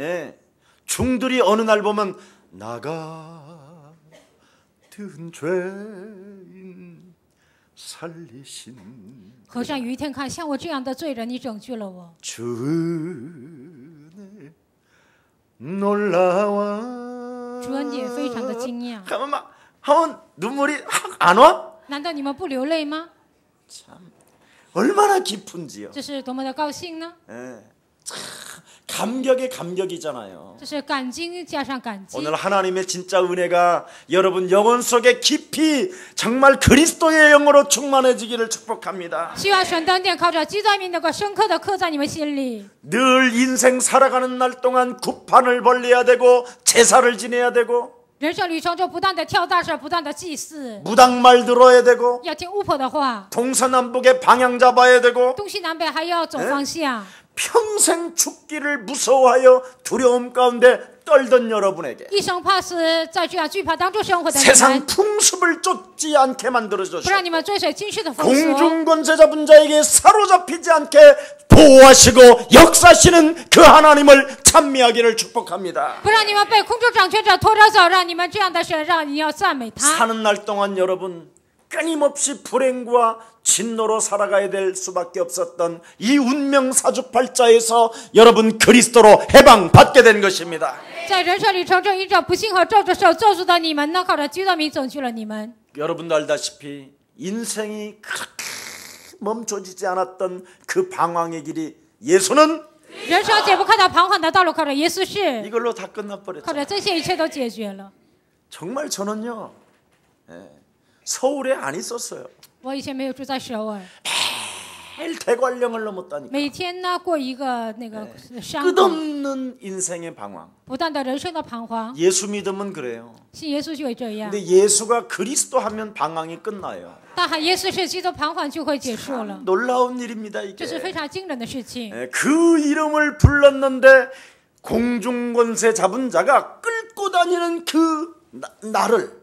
중들이 어느 날 보면 나 같은 죄인 살리신 和尚有一天看，像我这样的罪人，你拯救了我。 주 은혜 놀라워. 主恩典非常的惊讶， 가만 막 하면 눈물이 확 안 와? 难道你们不流泪吗？ 얼마나 기쁜지요. 这是多么的高兴呢？ 참 감격의 감격이잖아요. 这是感激加上感激。 오늘 하나님의 진짜 은혜가 여러분 영혼 속에 깊이 정말 그리스도의 영으로 충만해지기를 축복합니다. 希望神的恩典靠着基督的名能够深刻的刻在你们心里。 늘 인생 살아가는 날 동안 구판을 벌려야 되고 제사를 지내야 되고 人生旅程中不断的跳大神，不断的祭祀， 무당말 들어야 되고 要听巫婆的话， 동서남북의 방향 잡아야 되고 东西南北还要走方向。 평생 죽기를 무서워하여 두려움 가운데 떨던 여러분에게 一生怕死，在这样惧怕当中生活的你 세상 们， 풍습을 쫓지 않게 不 만들어주시고 让你们追随今世的风俗， 공중권세 잡은 자에게 사로잡히지 않게 보호하시고 역사하시는 그 하나님을 찬미하기를 축복합니다. 不让你们被空中掌权者拖着走，让你们这样的神，让你要赞美他。 사는 날 동안 여러분 끊임없이 불행과 진노로 살아가야 될 수밖에 없었던 이 운명 사주팔자에서 여러분 그리스도로 해방받게 된 것입니다. 在人生旅程中，因着不幸和咒诅受咒诅的你们，能靠着基督的名拯救了你们。 여러분도 알다시피 인생이 그렇게 멈춰지지 않았던 그 방황의 길이 예수는 人生解不开的彷徨的道路，靠着耶稣是， 이걸로 다 靠 끝나버렸죠. 着这些一切都解决了。 정말 저는요 서울에 안 있었어요. 我以前没有住在首尔， 매일 대관령을 넘었다니까. 每天呢过一个那个山谷， 끝없는 인생의 방황. 不断的人生的彷徨。 예수 믿으면 그래요. 信耶稣就会这样， 근데 예수가 그리스도 하면 방황이 끝나요. 大喊耶稣是基督，彷徨就会结束了。 놀라운 일입니다 这是非 이게. 常惊人的事情。 그 이름을 불렀는데 공중권세 잡은 자가 끌고 다니는 그 나를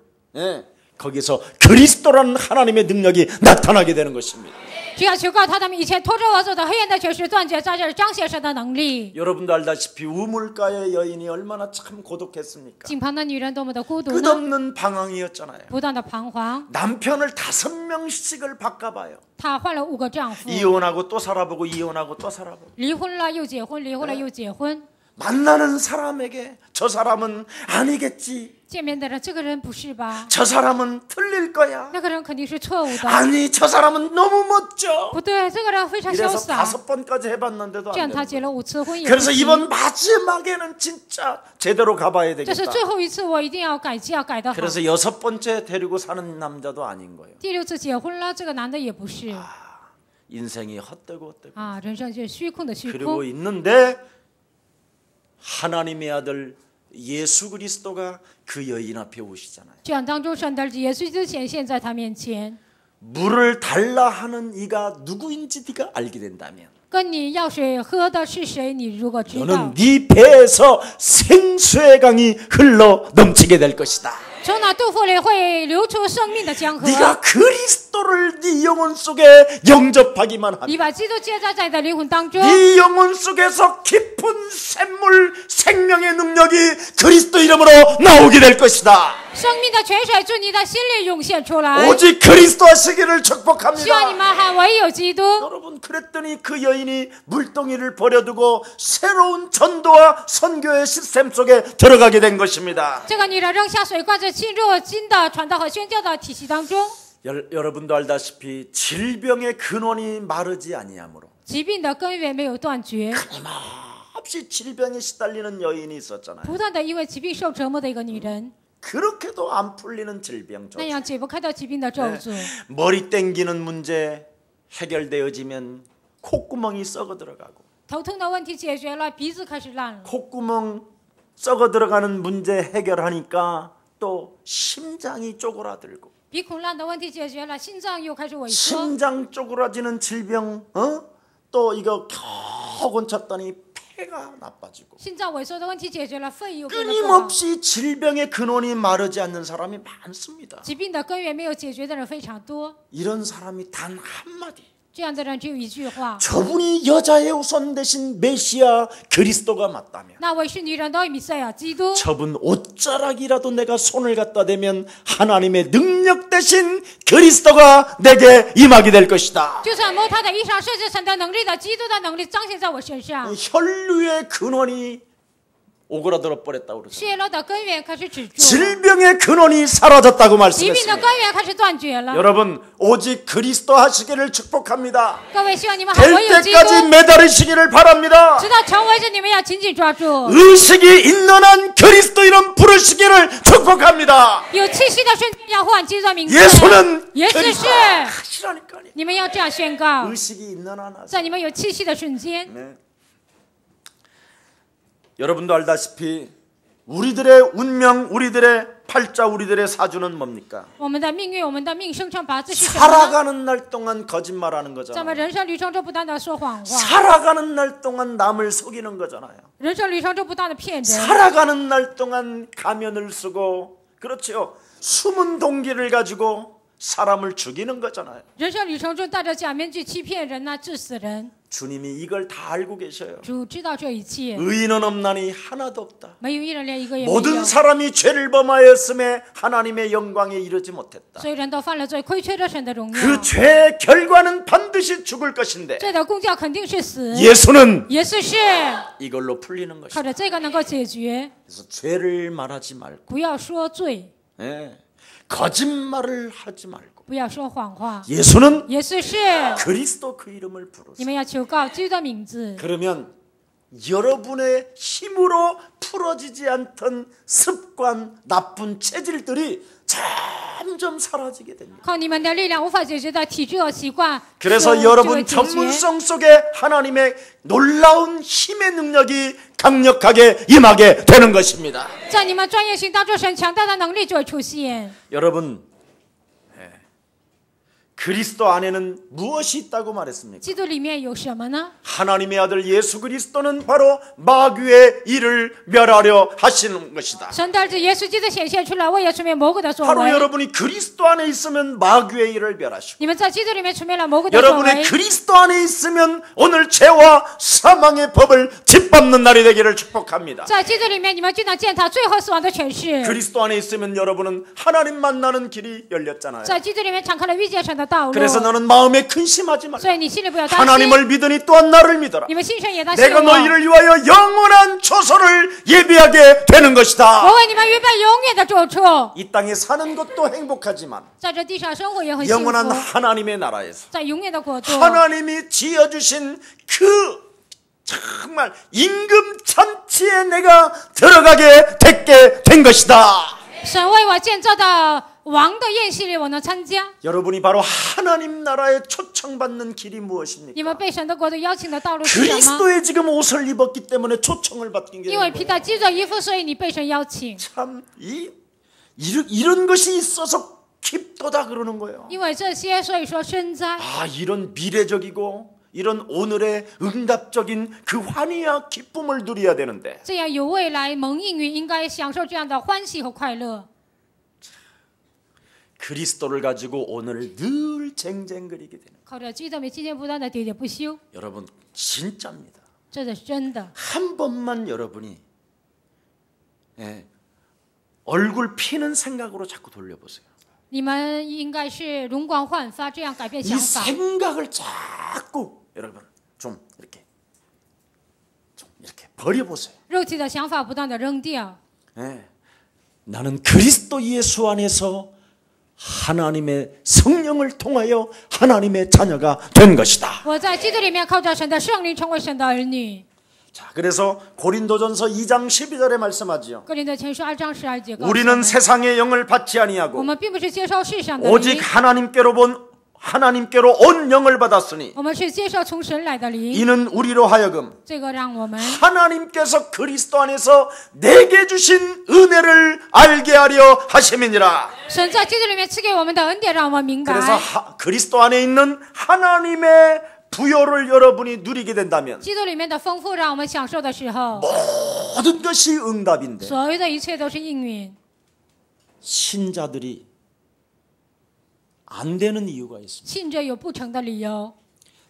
거기서 그리스도라는 하나님의 능력이 나타나게 되는 것입니다. 只要求告他们以前拖着我走的黑暗的权势断绝，在这儿彰显神的能力。 여러분도 알다시피 우물가의 여인이 얼마나 참 고독했습니까? 井旁的女人多么的孤独呢？ 끝없는 방황이었잖아요. 不断的彷徨， 남편을 5명씩을 바꿔봐요. 她换了5个丈夫， 이혼하고 또 살아보고 이혼하고 또 살아보고 离婚了又结婚，离婚了又结婚。 만나는 사람에게 저 사람은 아니겠지. 见面的人，这个人不是吧？ 저 사람은 틀릴 거야. 那个人肯定是错误的。 아니 저 사람은 너무 멋져. 不对，这个人非常潇 이래서 洒。 5번까지 해봤는데도 这样 안 他 되는 结了5次婚，也 그래서 不行。 이번 마지막에는 진짜 제대로 가봐야 这是 되겠다. 最后一次，我一定要改嫁，改得好。 그래서 6번째 데리고 사는 남자도 아닌 거예요. 第6次结婚了，这个男的也不是 인생이 헛되고 헛되고 啊，人生就是虚空的虚 그리고 空。 있는데 하나님의 아들 예수 그리스도가 그 여인 앞에 오시잖아요. 这样当中，神的儿子耶稣基督显现在他面前， 물을 달라 하는 이가 누구인지 네가 알게 된다면 跟你要水喝的是谁，你如果知道， 너는 네 배에서 생수의 강이 흘러 넘치게 될 것이다. 从那肚腹里会流出生命的江河。 네가 그리스도를 네 영혼 속에 영접하기만 하면 你把基督接在你的灵魂当中， 네 영혼 속에서 깊은 샘물 생명의 능력이 그리스도 이름으로 나오게 될 것이다. 生命的泉水从你的心里涌现出来。 오직 그리스도 하시기를 希望你 축복합니다. 们还唯有基督。 여러분 그랬더니 그 여인이 물동이를 버려두고 새로운 전도와 선교의 시스템 속에 들어가게 된 것입니다. 这个女人扔下水罐子，进入新的传道和宣教的体系当中。 여러분도 알다시피 질병의 근원이 마르지 아니하므로 疾病的根源没有断绝， 없이 질병에 시달리는 여인이 있었잖아요. 不断的因为疾病受折磨的一个女人， 그렇게도 안 풀리는 질병 那样解不开的疾病的咒诅。 머리 땡기는 문제 해결되어지면 콧구멍이 썩어 들어가고 头疼的问题解决了，鼻子开始烂了。 콧구멍 썩어 들어가는 문제 해결하니까 또 심장이 쪼그라들고 鼻孔烂的问题解决了，心脏又开始萎缩。 심장 쪼그라지는 질병 또 이거 겨우 고쳤더니 폐가 나빠지고 心脏萎缩的问题解决了，肺又变得不好。 끊임없이 질병의 근원이 마르지 않는 사람이 많습니다. 疾病的根源没有解决的人非常多， 이런 사람이 단 한마디 这样的人只有一句话： 저분이 여자의 후손 대신 메시아 그리스도가 맞다면 那位是女人的弥赛亚基督。 저분 옷자락이라도 내가 손을 갖다 대면 하나님의 능력 대신 그리스도가 내게 임하게 될 것이다. 就算摸他的衣裳，甚至神的能力的基督的能力彰显在我身上。 혈류의 근원이 오그라들어 버렸다고 그러죠. 血肉的根源开始止住， 질병의 근원이 사라졌다고 疾病的 말씀했습니다. 根源开始断绝了。 여러분 오직 그리스도 하시기를 축복합니다. 各位，希望你们还 될 唯有基督， 때까지 매달리시기를 바랍니다. 直到成为着你们要紧紧抓住。 의식이 있는 한 그리스도 이름 부르시기를 축복합니다. 有气息的瞬间要呼喊基督的名字。 예수는 耶稣 그리스도 是， 하시라니까요. 你们要这样宣告， 의식이 있는 한 하세요. 在你们有气息的瞬间。 네. 여러분도 알다시피 우리들의 운명, 우리들의 팔자, 우리들의 사주는 뭡니까? 我们的命运，我们的命生辰八字是什么呢？ 살아가는 날 동안 거짓말하는 在我 거잖아요. 们人生旅程中不断的说谎话， 살아가는 날 동안 남을 속이는 거잖아요. 人生旅程中不断的骗人， 살아가는 날 동안 가면을 쓰고 그렇죠. 숨은 동기를 가지고 사람을 죽이는 거잖아요. 人生旅程中戴着假面具欺骗人呐，致死人。 주님이 이걸 다 알고 계셔요. 主知道这一切， 의인은 없나니 하나도 없다. 没有一人连一个也没有。 모든 사람이 죄를 범하였음에 하나님의 영광에 이르지 못했다. 所有人都犯了罪，亏缺了神的荣耀。 그 죄의 결과는 반드시 죽을 것인데 罪的公价肯定是死。 예수는 耶稣是 이걸로 풀리는 靠 것이다. 着这个能够解决， 그래서 죄를 말하지 말고 不要说罪， 예, 거짓말을 하지 말고 不要说谎话。 예수는 耶稣是， 그리스도 그 이름을 你 부르세요. 们要求告基督的名字。 그러면 여러분의 힘으로 풀어지지 않던 습관, 나쁜 체질들이 점점 사라지게 됩니다. 靠你们的力量无法解决的体质和习惯， 그래서 就会 여러분 解决。 전문성 속에 하나님의 놀라운 힘의 능력이 강력하게 임하게 되는 것입니다. 在你们专业性当中，神强大的能力就会出现。 여러분, 그리스도 안에는 무엇이 있다고 말했습니까? 基督里面有什么呢？ 하나님의 아들 예수 그리스도는 바로 마귀의 일을 멸하려 하시는 것이다. 神的儿子耶稣基督显现出来，为了除灭魔鬼的作 바로 为。 여러분이 그리스도 안에 있으면 마귀의 일을 멸하시고 你们在基督里面除灭了魔鬼的作 여러분의 为。 그리스도 안에 있으면 오늘 죄와 사망의 법을 짓밟는 날이 되기를 축복합니다. 在基督里面，你们就能践踏罪和死亡的权势。 그리스도 안에 있으면 여러분은 하나님 만나는 길이 열렸잖아요. 在基督里面敞开了遇见神的道路。 그래서 너는 마음에 근심하지 말라. 所以你心里不要担心。 하나님을 믿으니 또한 나를 믿어라. 你们心神也当信 내가 我。 너희를 위하여 영원한 초소를 예비하게 되는 것이다. 我为你们预备永远的住处。 이 땅에 사는 것도 행복하지만 在这地上生活也很幸福。 영원한 하나님의 나라에서 在永远的国度， 하나님이 지어주신 그 정말 임금 잔치에 내가 들어가게 됐게 된 것이다. 神为我建造的王的宴席里，我能参加。 여러분이 바로 하나님 나라에 초청받는 길이 你 무엇입니까? 们被神的国度邀请的道路是什么？ 그리스도의 지금 옷을 입었기 때문에 초청을 받는 게 因为披戴基督的衣服，所以你被神邀请。 참 이런 것이 있어서 기쁘다 그러는 거예요. 因为这些，所以说生哉。 아, 이런 미래적이고 이런 오늘의 응답적인 그 환희와 기쁨을 누려야 되는데 这样有未来蒙应允，应该享受这样的欢喜和快乐。 그리스도를 가지고 오늘 늘 쟁쟁거리게 되는 靠着基督，每今天不断的喋喋不休， 여러분 진짜입니다. 这是真的。 한 번만 여러분이 얼굴 피는 생각으로 자꾸 돌려보세요. 你们应该是容光焕发，这样改变 이 想法。 생각을 자꾸 여러분 좀 이렇게 버려보세요. 肉体的想法不断的扔掉。 나는 그리스도 예수 안에서 하나님의 성령을 통하여 하나님의 자녀가 된 것이다. 我在基督里面靠着神的圣灵成为神的儿女。 자, 그래서 고린도전서 2장 12절에 말씀하지요. 哥林多前书2章12节告诉我 우리는 们， 세상의 영을 받지 我 아니하고 们并不是接受世上的 오직 灵， 하나님께로 온 영을 받았으니 我们是接受从神来的灵。 이는 우리로 하여금 这个让我们 하나님께서 그리스도 안에서 내게 주신 은혜를 알게 하려 하심이니라. 神在基督里面赐给我们的恩典，让我们明白。 그래서 그리스도 안에 있는 하나님의 부여를 여러분이 누리게 된다면 基督里面的丰富让我们享受的时候， 모든 것이 응답인데 所有的一切都是应允。 신자들이 안 되는 이유가 있습니다. 信者有不成的理由，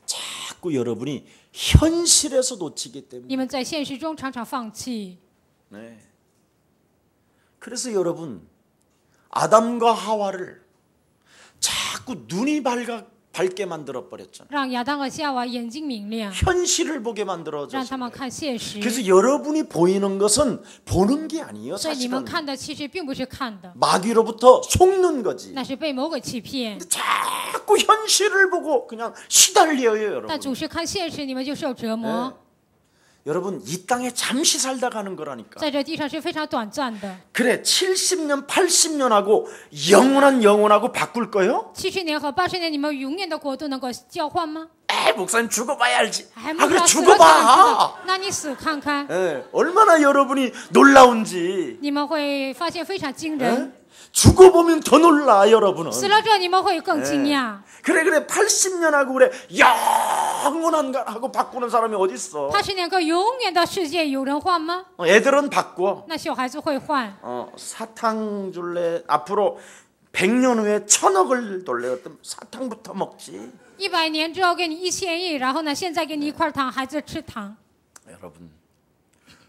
자꾸 여러분이 현실에서 놓치기 때문에. 你们在现实中常常放弃。 네. 그래서 여러분 아담과 하와를 자꾸 눈이 밝게 만들어 버렸잖아요. 让亚当和夏娃眼睛明亮， 현실을 보게 让他 만들어졌어요. 们看现实。 그래서 여러분이 보이는 것은 보는 게 아니에요. 所以你们 사실은 看的其实并不是看的， 마귀로부터 속는 거지. 那是被魔鬼欺骗。 자꾸 현실을 보고 그냥 시달려요, 但 여러분. 总是看现实，你们就受折磨。 여러분 이 땅에 잠시 살다 가는 거라니까. 在这地上是非常短暂的。 그래 70년 80년하고 영원하고 바꿀 거요? 70年和80年，你们永远的国度能够交换吗？ 목사님 죽어봐야 알지. 还 아 不知 그래 道死了才能知 죽어봐. 道。那你死看看， 얼마나 여러분이 놀라운지. 你们会发现非常惊人。 죽어보면 더 놀라 여러분은. 死了之后，你们会更惊讶。 그래 80년하고 그래 영원한가하고 바꾸는 사람이 어디 있어? 80年跟永远的世界有人换吗？ 애들은 바꿔. 那小孩子会换。 사탕 줄래 앞으로 100년 후에 1000억을 돌려. 사탕부터 먹지. 100年之后给你1000亿，然后呢，现在给你一块糖，孩子吃糖。 여러분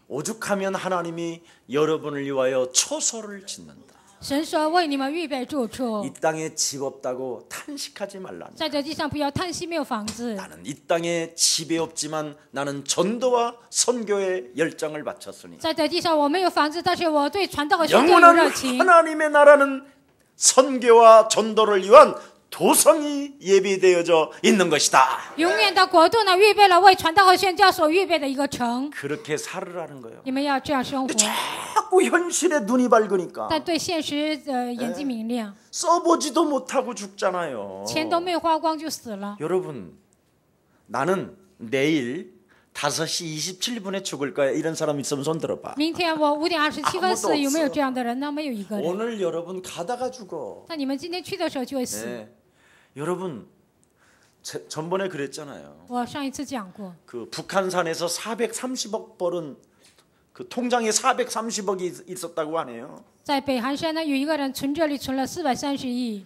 오죽하면 하나님이 여러분을 위하여 초소를 짓는다. 神说为你们预备住处， 이 땅에 집 없다고 탄식하지 말라니. 在这地上不要叹息没有房子。 나는 이 땅에 집이 없지만 나는 전도와 선교에 열정을 바쳤으니 在这地上我没有房子，但是我对传道和宣教有 영원한 热情。 하나님의 나라는 선교와 전도를 위한 도성이 예비되어져 있는 것이다. 永远的国度呢，预备了为传道和宣教所预备的一个城。 그렇게 살으라는 거예요. 你们要这样生活， 자꾸 현실에 눈이 밝으니까 但对现实眼睛明亮， 써보지도 못하고 죽잖아요. 钱都没花光就死了。 여러분 나는 내일 5시 27분에 죽을 거야. 이런 사람 있으면 손 들어봐. 明天我5点27分死， 아무도 有没有 없어 这样的人呢？没有一个人。 오늘 여러분 가다가 죽어. 那你们今天去的时候就会死。 네. 여러분 전번에 그랬잖아요. 我上一次讲过， 그 북한산에서 430억 벌은 그 통장에 430억이 있었다고 하네요. 在北韩山呢，有一个人存折里存了430亿。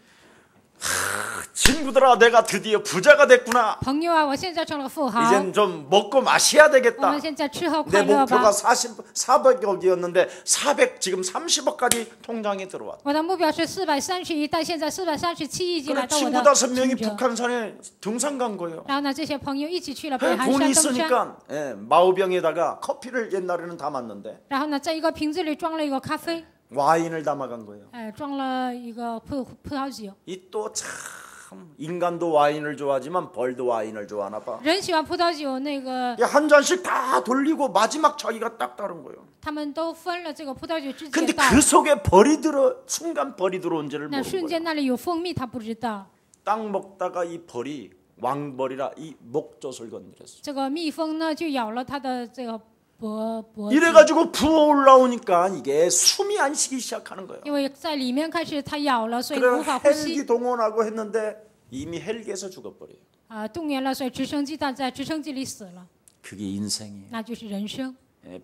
친구들아 내가 드디어 부자가 됐구나. 朋友啊，我现在成了富豪， 이젠 좀 먹고 마셔야 我 되겠다. 们现在吃喝 내 快乐 목표가 吧。 400억이었는데 400 지금 30억까지 통장에 들어왔다. 我的目标是430亿，但现在437亿已经 그래 来到我 친구 的 5명이 存折。 북한산에 등산 간 거예요. 然后呢，这些朋友一起去了北韩 돈이 山登山。 있으니까 마오병에다가 커피를 옛날에는 담았는데 然后呢，在一个瓶子里装了一个咖啡， 와인을 담아간 거예요. 装了一个葡萄酒。 이 또 참 인간도 와인을 좋아하지만 벌도 와인을 좋아하나 봐. 人喜欢葡萄酒，那个 한 잔씩 다 돌리고 마지막 자기가 딱 따른 거예요. 他们都分了这个葡萄酒之 근데 前倒， 그 속에 벌이 순간 벌이 들어온지를 那 모르는 瞬 거예요. 间那里有蜂蜜，他不知道。 딱 먹다가 이 벌이 왕벌이라 이 목젖을 건드렸어. 这个蜜蜂呢，就咬了他的这个脖子， 이래가지고 부어 올라오니까 이게 숨이 안 쉬기 시작하는 거예요. 因为在里面开始它咬了，所以 그래 无法呼吸 헬기 동원하고 했는데 이미 헬기에서 죽어버려요. 动员了，所以直升机但在直升机里死了， 그게 인생이에요. 那就是人生。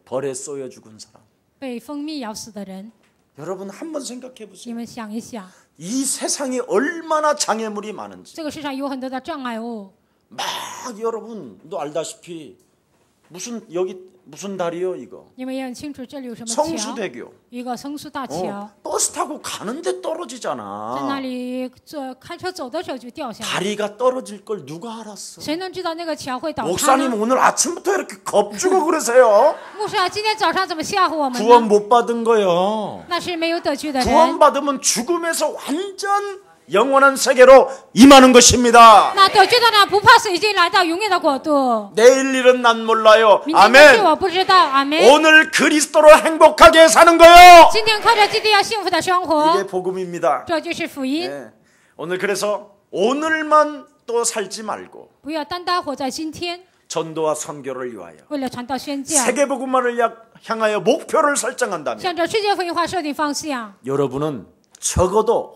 벌에 쏘여 죽은 사람. 被蜂蜜咬死的人， 여러분 한번 생각해 你 보세요. 们想一想， 이 세상에 얼마나 장애물이 많은지. 这个世上有很多的障碍物。 막 여러분도 알다시피 무슨 다리요 이거? 你们也很清楚，这里有什么桥？ 성수대교. 一个성수大桥， 버스 타고 가는데 在那 떨어지잖아. 里开车走的时候就掉下来。 다리가 떨어질 걸 누가 알았어? 谁能知道那个桥会倒塌 목사님 呢？ 오늘 아침부터 이렇게 겁주고 그러세요? 牧师啊，今天早上怎么吓唬我们 구원 呢？ 못 받은 거요. 那是没有得救的人。 구원 받으면 죽음에서 완전 영원한 세계로 임하는 것입니다. 那得救的人不怕死，已经来到永远的国度。 내일 일은 난 몰라요. 明天的事 아멘. 我不知道，阿门。 오늘 그리스도로 행복하게 사는 거요. 今天靠着基督要幸福的生 이게 活， 복음입니다. 这就是福音。 네. 오늘 그래서 오늘만 또 살지 말고 不要单单活在今天， 전도와 선교를 위하여 为了传道宣教， 세계복음화를 향하여 목표를 설정한다면 向着世界福音化设定方向， 여러분은 적어도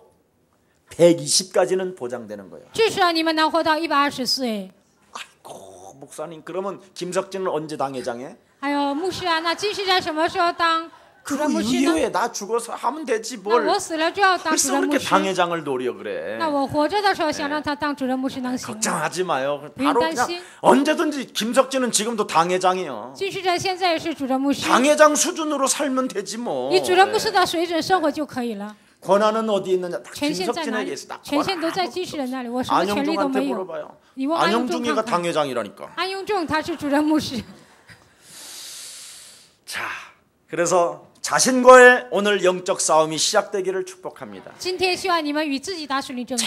120까지는 보장되는 거예요. 至少你们能活到120岁。 아이고 목사님 그러면 김석진은 언제 당회장해? 还有牧师啊，那金世在什么时候当主 그 任牧师呢？ 이후에 나 죽어서 하면 되지 那 뭘 我死了就要当主 벌써 任牧 그렇게 师。 당회장을 노려 그래. 那我活着的时候想让他当主任牧师能行吗？ 걱정하지 마요. 不用 바로 担 그냥 心。 언제든지 김석진은 지금도 당회장이요. 金世在现在也是主任牧师， 당회장 수준으로 살면 되지 뭐. 以主任牧师的水准生活就可以了。 권한은 어디 있느냐? 다 权限在哪 김석진에게 里 있어. ？ 权限都在金世人那里，我什么权利都 안영중한테 没有。 물어봐요. 你问安永仲 안영중이가 看看， 당회장이라니까. 安永仲他是主任牧师。 자, 그래서 자신과의 오늘 영적 싸움이 시작되기를 축복합니다. 今天希望你们与自己打属灵征战。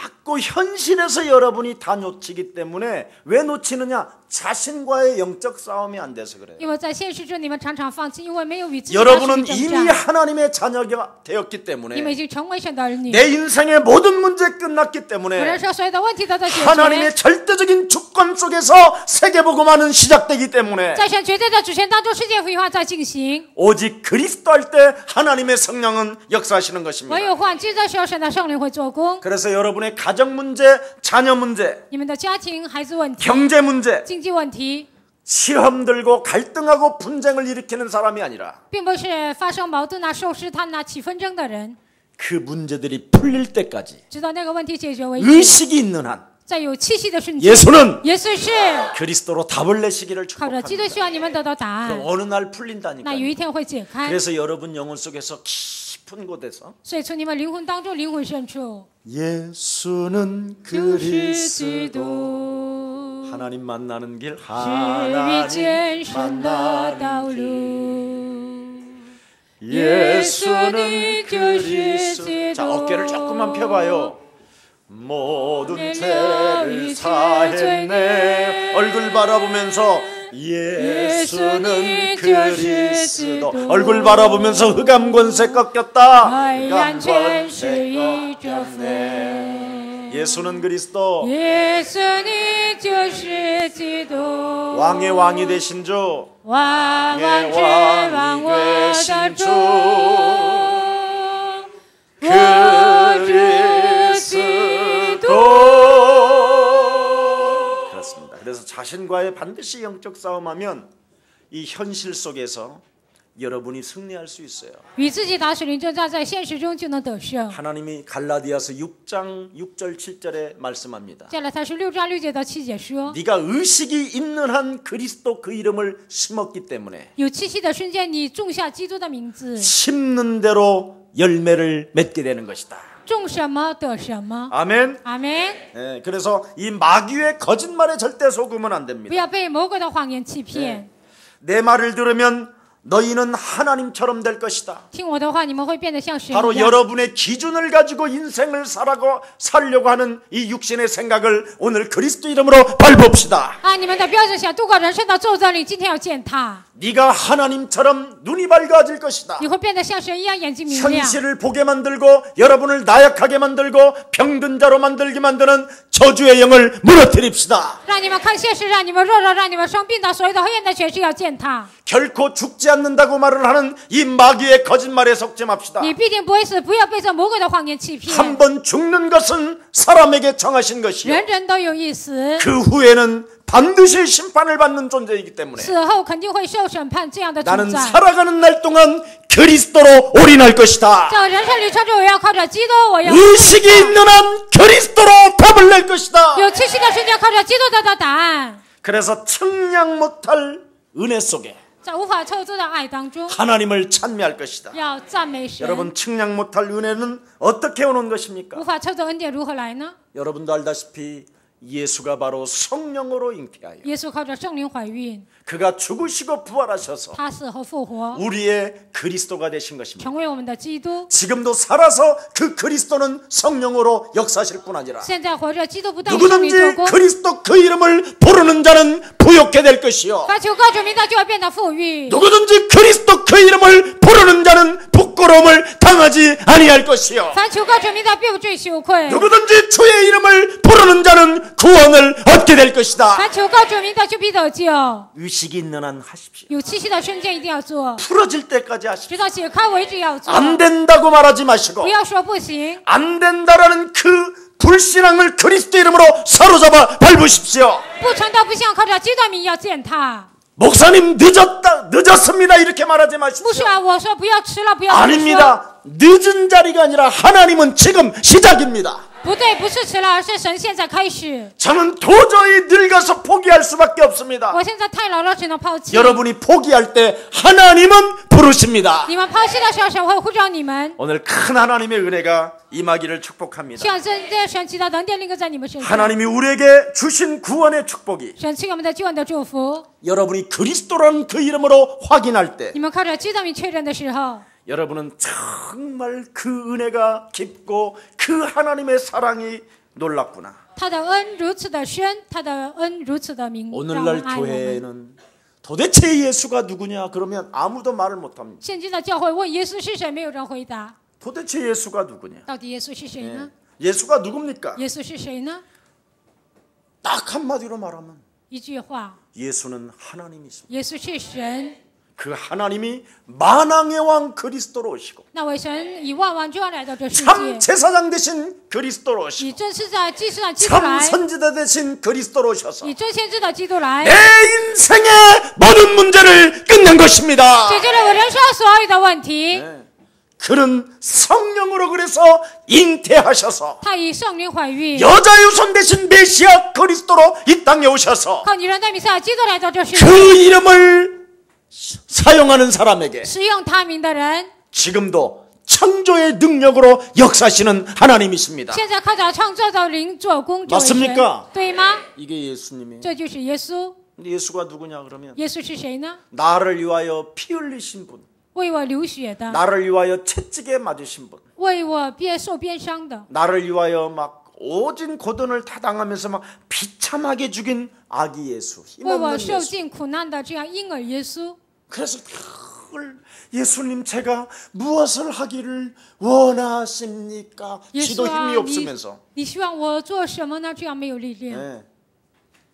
자꾸 현실에서 여러분이 다 놓치기 때문에 왜 놓치느냐? 자신과의 영적 싸움이 안 돼서 그래요. 因为在现实中你们常常放弃，因为没有与自己打属灵 여러분은 征 이미 战。 하나님의 자녀가 되었기 你们 때문에 已经成为神的儿女。 내 인생의 모든 문제 끝났기 有人 때문에 说所有的问题都在解决， 하나님의 절대적인 주권 속에서 세계복음화는 시작되기 때문에 在神绝对的主权当中，世界福音化在进行。 오직 그리스도 할 때 하나님의 성령은 역사하시는 唯 것입니다. 有换基督的时候，神的圣灵会做工。 그래서 여러분의 가정 문제, 자녀 문제, 你们的家庭、孩子问题、 경제 문제, 经济问题， 시험 들고 갈등하고 분쟁을 일으키는 사람이 아니라 并不是发生矛盾啊、受试探啊、起纷争的人， 그 문제들이 풀릴 때까지 直到那个问题解决为止。 의식이 있는 한 在有气息的瞬间， 예수는 耶稣是 그리스도로 답을 내시기를 靠着基督 축복합니다. 希望你们得到答 그럼 案。 어느 날 那 풀린다니까요. 有一天会解开， 그래서 여러분 영혼 속에서 깊은 곳에서 所以从你们灵魂当中、灵魂深处， 예수는 就是基 그리스도 督， 하나님 만나는 길 是遇 하나님 见神的道 만나는 길 路。 예수는 그리스도 자 어깨를 조금만 펴봐요. 모든 죄를 사했네 얼굴 바라보면서 예수는 그리스도 얼굴 바라보면서 흑암 권세 꺾였다 海 흑암 洋全 권세 是一着 꺾였네 飞。 예수는 그리스도 耶稣，你就是基督， 왕의 왕이 되신 주 万万之万我的主， 그렇습니다. 그래서 자신과의 반드시 영적 싸움하면 이 현실 속에서 여러분이 승리할 수 있어요. 与自己打属灵征战，在现实中就能得胜。 하나님이 갈라디아서 6장 6절 7절에 말씀합니다. 加拉太书6章6节到7节说， 네가 의식이 있는 한 그리스도 그 이름을 심었기 때문에 有气息的瞬间，你种下基督的名字， 심는 대로 열매를 맺게 되는 것이다. 种什么得什么。 아멘. 阿门。 예, 그래서 이 마귀의 거짓말에 절대 속으면 안 不 됩니다. 要被魔鬼的谎言欺骗。 내 말을 들으면 너희는 하나님처럼 될 것이다. 听我的话，你们会变得像神 바로 一样。 여러분의 기준을 가지고 인생을 살려고 하는 이 육신의 생각을 오늘 그리스도 이름으로 밟읍시다. 按你们的标准想度过人生的皱褶里，今天要践踏。 네가 하나님처럼 눈이 밝아질 것이다. 你会变得像神一样，眼睛明亮。 현실을 보게 만들고 여러분을 나약하게 만들고 병든 자로 만들게 만드는 저주의 영을 무너뜨립시다. 让你们看现实，让你们弱肉，让你们生病的所有的黑暗的权势要践踏。 결코 죽지 않는다고 말을 하는 이 마귀의 거짓말에 속지 맙시다. 你必定不会死，不要被这魔鬼的谎言欺骗。 한 번 죽는 것은 사람에게 정하신 것이요. 人人都有意思， 그 후에는 반드시 심판을 받는 존재이기 때문에 死后肯定会受审判。这样的 나는 存在， 살아가는 날 동안 그리스도로 올인할 것이다. 在我人生旅程中，我要靠着基督，我要 의식이 있는 한 그리스도로 답을 낼 것이다. 有气息的瞬间，靠着基督得到答案。 그래서 측량 못할 은혜 속에 在无法凑足的爱当中， 하나님을 찬미할 것이다. 要赞美神。 여러분 측량 못할 은혜는 어떻게 오는 것입니까? 无法凑足恩典如何来呢？ 여러분도 알다시피 예수가 바로 성령으로 잉태하여 耶稣靠着圣灵怀孕， 그가 죽으시고 부활하셔서 他死后复活， 우리의 그리스도가 되신 것입니다. 成为我们的基督。 지금도 살아서 그 그리스도는 성령으로 역사하실 뿐 아니라 现在活着，基督不但以圣灵做 누구든지 工， 그리스도 그 이름을 부르는 자는 부욕게 될 것이요 凡求告主名的就会变得富裕。 누구든지 그리스도 그 이름을 부르는 자는 부끄러움을 당하지 아니할 것이요 凡求告主名的，必不至于羞愧。 누구든지 주의 이름을 부르는 자는 구원을 얻게 될 것이다. 凡求告主名的，就必得救。 의식이 있는 한 하십시오. 有气息的瞬间一定要做， 풀어질 때까지 하십시오. 直到解开为止要做。 안 된다고 말하지 마시고 不要说不行， 안 된다라는 그 불신앙을 그리스도 이름으로 사로잡아 밟으십시오. 不传道不信仰，靠着基督名要践踏。 목사님 늦었습니다 이렇게 말하지 不 마십시오. 是啊，我说不要迟了，不要这么说。 아닙니다. 늦은 자리가 아니라 하나님은 지금 시작입니다. 不对，不是迟了，而是神现在开始。 저는 도저히 늙어서 포기할 수밖에 없습니다. 我现在太老了，只能抛弃。 여러분이 포기할 때 하나님은 부르십니다. 你们抛弃的时候，神会呼召你们。 오늘 큰 하나님의 은혜가 임하기를 축복합니다. 希望这神奇的能殿临格在你们身上。 하나님이 우리에게 주신 구원의 축복이 神赐给我们的救恩的祝福， 여러분이 그리스도라는 그 이름으로 확인할 때 你们靠着基督名确认的时候， 여러분은 정말 그 은혜가 깊고 그 하나님의 사랑이 놀랍구나. 他的恩如此的深，他的恩如此的明，让我们 오늘날 爱我们。 교회에는 도대체 예수가 누구냐 그러면 아무도 말을 못합니다. 现今的教会问耶稣是谁，没有人回答。 도대체 예수가 누구냐? 到底耶稣是谁呢？ 예수가 누굽니까? 耶稣是谁呢？ 딱 한마디로 말하면 一句话， 예수는 하나님이십니다. 耶稣是神。 그 하나님이 만왕의 왕 그리스도로 오시고 那位神以万王之王来到这世 참 界， 제사장 되신 그리스도로 오시고 以真是在祭司的基督 참 来， 선지자 되신 그리스도로 오셔서 以真先知的基督来， 내 인생의 모든 문제를 끝낸 것입니다. 解决了我人生所有的问题。 그는 성령으로 그래서 잉태하셔서 他以圣灵怀孕， 여자 유손 되신 메시아 그리스도로 이 땅에 오셔서 靠女人的弥赛亚基督来到这世界， 그 이름을 사용하는 사람에게 使用他名的人， 지금도 창조의 능력으로 역사하시는 하나님이십니다. 现在靠着创造的灵做工，这位神 맞습니까 对吗？ 이게 예수님이에요. 这就是耶稣。 근데 예수가 누구냐 그러면 耶稣是谁呢？ 나를 위하여 피 흘리신 분, 为我流血的， 나를 위하여 채찍에 맞으신 분, 为我受鞭伤的， 나를 위하여 막 오진 고돈을 다 당하면서 막 비참하게 죽인 아기 예수, 为我 힘없는 受 예수. 尽苦难的这样婴儿耶稣。 그래서 늘 예수님 제가 무엇을 하기를 원하십니까? 耶 지도 稣啊， 힘이 없으면서 你希望我做什么呢？这样没有力量， 네.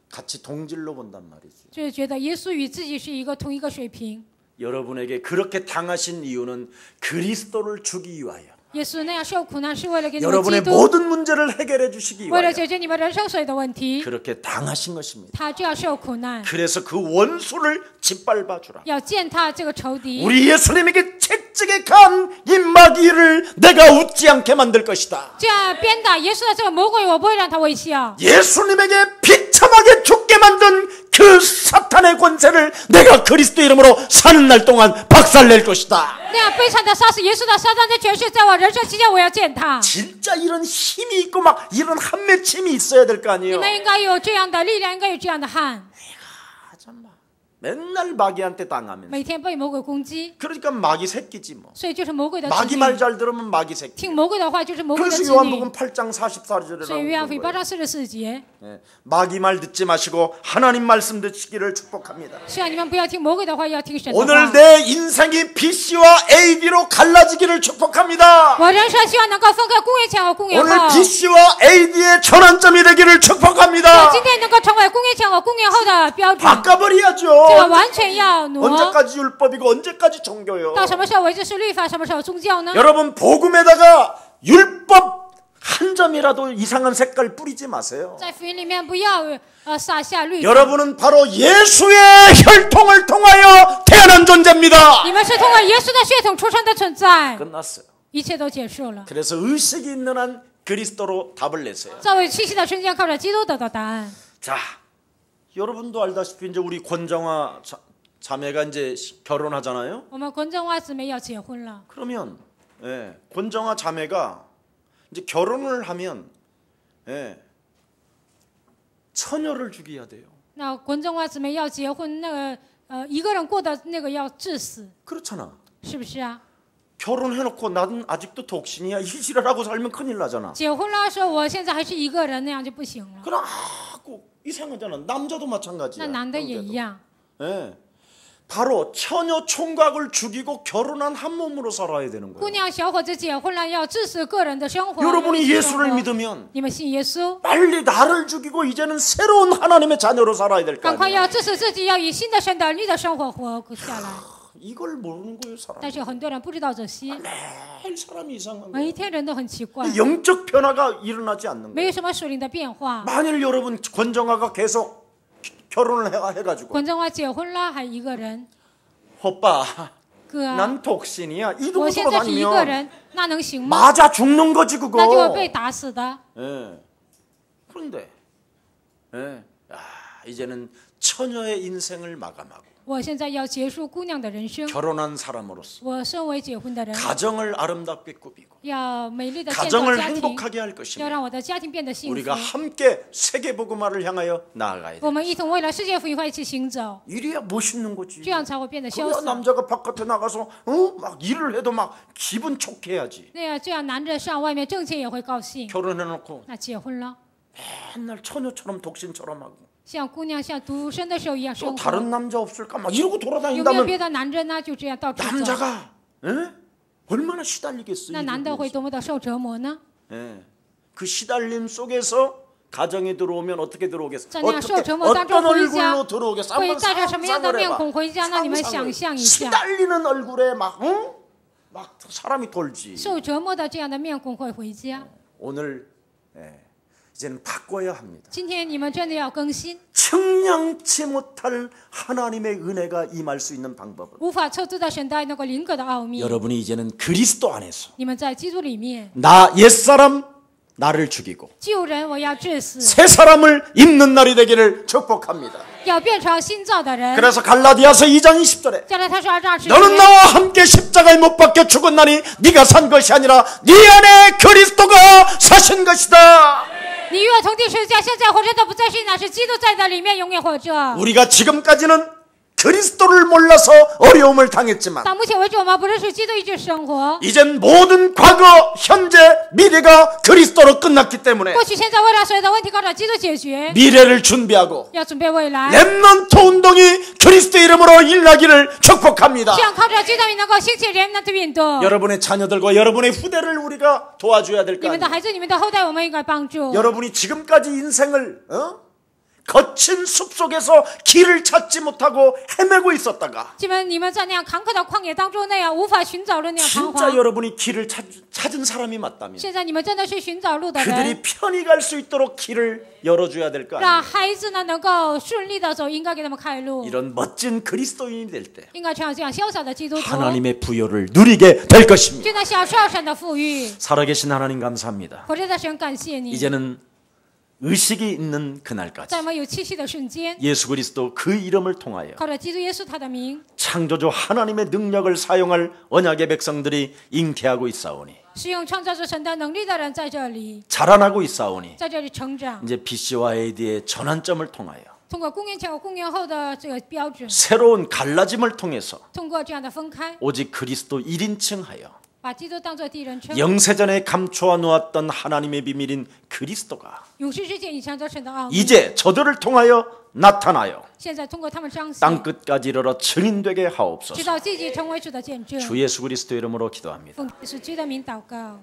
같이 동질로 본단 말이지. 就是觉得耶稣与自己是同一个水平。 여러분에게 그렇게 당하신 이유는 그리스도를 주기 위하여 耶稣那样受苦难是为了给你们基 여러분의 督， 모든 문제를 해결해 주시기 为了 위하여 解决你们人生所有的问题， 그렇게 당하신 것입니다. 他就要受苦难， 그래서 그 원수를 짓밟아 주라. 要践踏这个仇敌。 우리 예수님에게 채찍에 간 입마귀를 내가 웃지 않게 만들 것이다. 这样鞭打耶稣的这个魔鬼，我不会让他微笑。 예수님에게 비참하게 죽게 만든 그 사탄의 권세를 내가 그리스도 이름으로 사는 날 동안 박살낼 것이다. 那样悲惨的杀死耶稣的撒旦的权势，在我人生期间我要践踏。 진짜 이런 힘이 있고 막 이런 한맺힘이 있어야 될 거 你 아니에요. 们应该有这样的力量，应该有这样的汗。 맨날 마귀한테 당하면서 每天被魔鬼攻击， 그러니까 마귀 새끼지 뭐. 所以就是魔鬼的子 마귀 女。 말 잘 들으면 마귀 새끼. 听魔鬼的话就是魔鬼的 그래서 子女。 요한복음 8장 44절에 所以约翰 나오는 福音 거예요. 8章44节， 마귀 말 듣지 마시고 하나님 말씀 듣기를 축복합니다. 希望你们不要听魔鬼的话，要听神的 오늘 话。 내 인생이 BC와 AD로 갈라지기를 축복합니다. 我人生希望能够分开公元前和公元 오늘 后。 BC와 AD의 전환점이 되기를 我 축복합니다. 今天能够成为公元前和公元后的标准， 바꿔버려야죠. 这个完全要挪。 언제까지 율법이고 언제까지 종교요? 到什么时候为止是律法，什么时候宗教呢？ 여러분 복음에다가 율법 한 점이라도 이상한 색깔 뿌리지 마세요. 在福音里面不要撒下律法。 여러분은 바로 예수의 혈통을 통하여 태어난 존재입니다. 你们是通过耶稣的血统出生的存在， 끝났어요. 一切都结束了。 그래서 의식이 있는 한 그리스도로 답을 내세요. 在我气息的瞬间，靠着基督得到答案。 자, 여러분도 알다시피 이제 우리 권정화 자매가 이제 결혼하잖아요. 我们권정화姊妹要结婚了， 그러면 권정화 자매가 이제 결혼을 하면 처녀를 죽여야 돼요. 那권정화姊妹要结婚，那个一个人过的那个要致死， 그렇잖아. 是不是啊？ 결혼해놓고 나는 아직도 독신이야. 이 지랄하고 살면 큰일 나잖아. 结婚了说我现在还是一个人，那样就不行了。 그럼 이상하잖아. 남자도 마찬가지야. 那男的也一样， 바로 처녀 총각을 죽이고 결혼한 한 몸으로 살아야 되는 姑 거예요. 娘小伙子结婚了要致死个人的生活。 여러분이 一起生 예수를 活 믿으면 你们信耶稣， 빨리 나를 죽이고 이제는 새로운 하나님의 자녀로 살아야 될 거 赶快 아니에요. 要致死自己，要以新的神的儿女的生活活下来。 이걸 모르는 거예요, 사람. 但是很多人不知道这些， 매일 사람이 이상한 每 거예요. 一天人都很奇怪， 영적 변화가 일어나지 않는 没 거예요. 有什么属灵的变化。 만일 여러분 권정아가 계속 결혼을 해가지고 권정화结婚了，还一个人， 오빠 哥， 난 독신이야 我 이러고 现在是一个 돌아다니면 人，那能行吗？ 맞아 죽는 거지 那就会 그거. 被打死的。 예. 그런데 이제는 처녀의 인생을 마감하고 我现在要结束姑娘的人生， 결혼한 사람으로서 我身为结婚的人， 가정을 아름답게 꾸미고 要美丽的建造 가정을 家庭， 행복하게 할 要 것이며 让我的家庭变得幸福 우리가 。 함께 세계복음화를 향하여 나아가야 돼. 我们一同为了世界福音化一起行走， 이래야 멋있는 거지. 这样才会变得潇 그래야 洒。 남자가 바깥에 나가서 막 일을 해도 막 기분 좋게 해야지. 那样，这样男人上外面挣钱也会高兴。 결혼해놓고 那结婚了， 맨날 처녀처럼 독신처럼 하고 像姑娘像独身的时候一样 또 生活。 다른 남자 없을까 막 이러고 有没有 돌아다닌다면 别的男人呢？就这样到处走， 남자가 얼마나 시달리겠어요. 那男的会多么的受折磨呢？ 그 시달림 속에서 가정에 들어오면 어떻게 들어오겠어요? 在那样受折磨当中 어떤 回家 얼굴로 들어오겠어요? 会 한번 带着什么样的 상상을 面 해봐. 孔回家呢？你们 상상을. 想象一下， 시달리는 얼굴에 막 사람이 돌지. 受折磨的这样的面孔会回家。 오늘 이제는 바꿔야 합니다. 今天你们真的要更新， 측량치 못할 하나님의 은혜가 임할 수 있는 방법은 无法测度的神的那个灵格的奥秘。 여러분이 이제는 그리스도 안에서 你们在基督里面， 나 옛사람 나를 죽이고 旧人我要致死， 새 사람을 입는 날이 되기를 축복합니다. 要变成新造的人。 그래서 갈라디아서 2장 20절에 加拉太书2章10 너는 节， 나와 함께 십자가에 못 박혀 죽었나니 네가 산 것이 아니라 네 안에 그리스도가 사신 것이다. 你与我同定十字架，现在活着的不再是你，乃是基督在的里面永远活着。 우리가 지금까지는 그리스도를 몰라서 어려움을 당했지만 到目前为止，我们不认识基督，一直生活。 이젠 모든 과거, 현재, 미래가 그리스도로 끝났기 때문에 过去、现在、未来所有的问题靠着基督解决， 미래를 준비하고 要准备未来。 렘넌트 운동이 그리스도 이름으로 일어나기를 축복합니다. 这样靠着基督，你能够兴起人们的运动。 여러분의 자녀들과 여러분의 후대를 우리가 도와줘야 될 你 거 们的 아니에요. 孩子、你们的后代，我们应该帮助。 여러분이 지금까지 인생을 거친 숲속에서 길을 찾지 못하고 헤매고 있었다가 你们在那样坎坷的旷野当中，那样无法寻找路，那样彷 진짜 徨。 여러분이 길을 찾은 사람이 맞다면 现在你们真的是寻找路的人， 그들이 편히 갈 수 있도록 길을 열어줘야 될 거 让 아니에요. 孩子呢能够顺利的走，应该给他们开路。 이런 멋진 그리스도인이 될 때 应该成为这样潇洒的基督徒， 하나님의 부여를 누리게 될 것입니다. 就能享受神的富裕。 살아계신 하나님 감사합니다. 活着的神，感谢你， 이제는 의식이 있는 그날까지 在我们有气息的瞬间， 예수 그리스도 그 이름을 통하여 靠着基督耶稣他的名， 창조주 하나님의 능력을 사용할 언약의 백성들이 잉태하고 있사오니 使用创造主神的能力的人在这里， 자라나고 있사오니 在这里成长。 이제 BC와 AD의 전환점을 통하여 通过公元前和公元后的这个标准， 새로운 갈라짐을 통해서 通过这样的分开， 오직 그리스도 1인칭하여 把基督当作第一人称。 영세전에 감추어 놓았던 하나님의 비밀인 그리스도가 永世之间隐藏着神的奥秘， 이제 저들을 통하여 나타나요 现在通过他们彰显， 땅 끝까지 이르러 증인되게 直 하옵소서. 到自己成为主的见证。 주 예수 그리스도 이름으로 기도합니다. 奉耶稣基督的名祷告。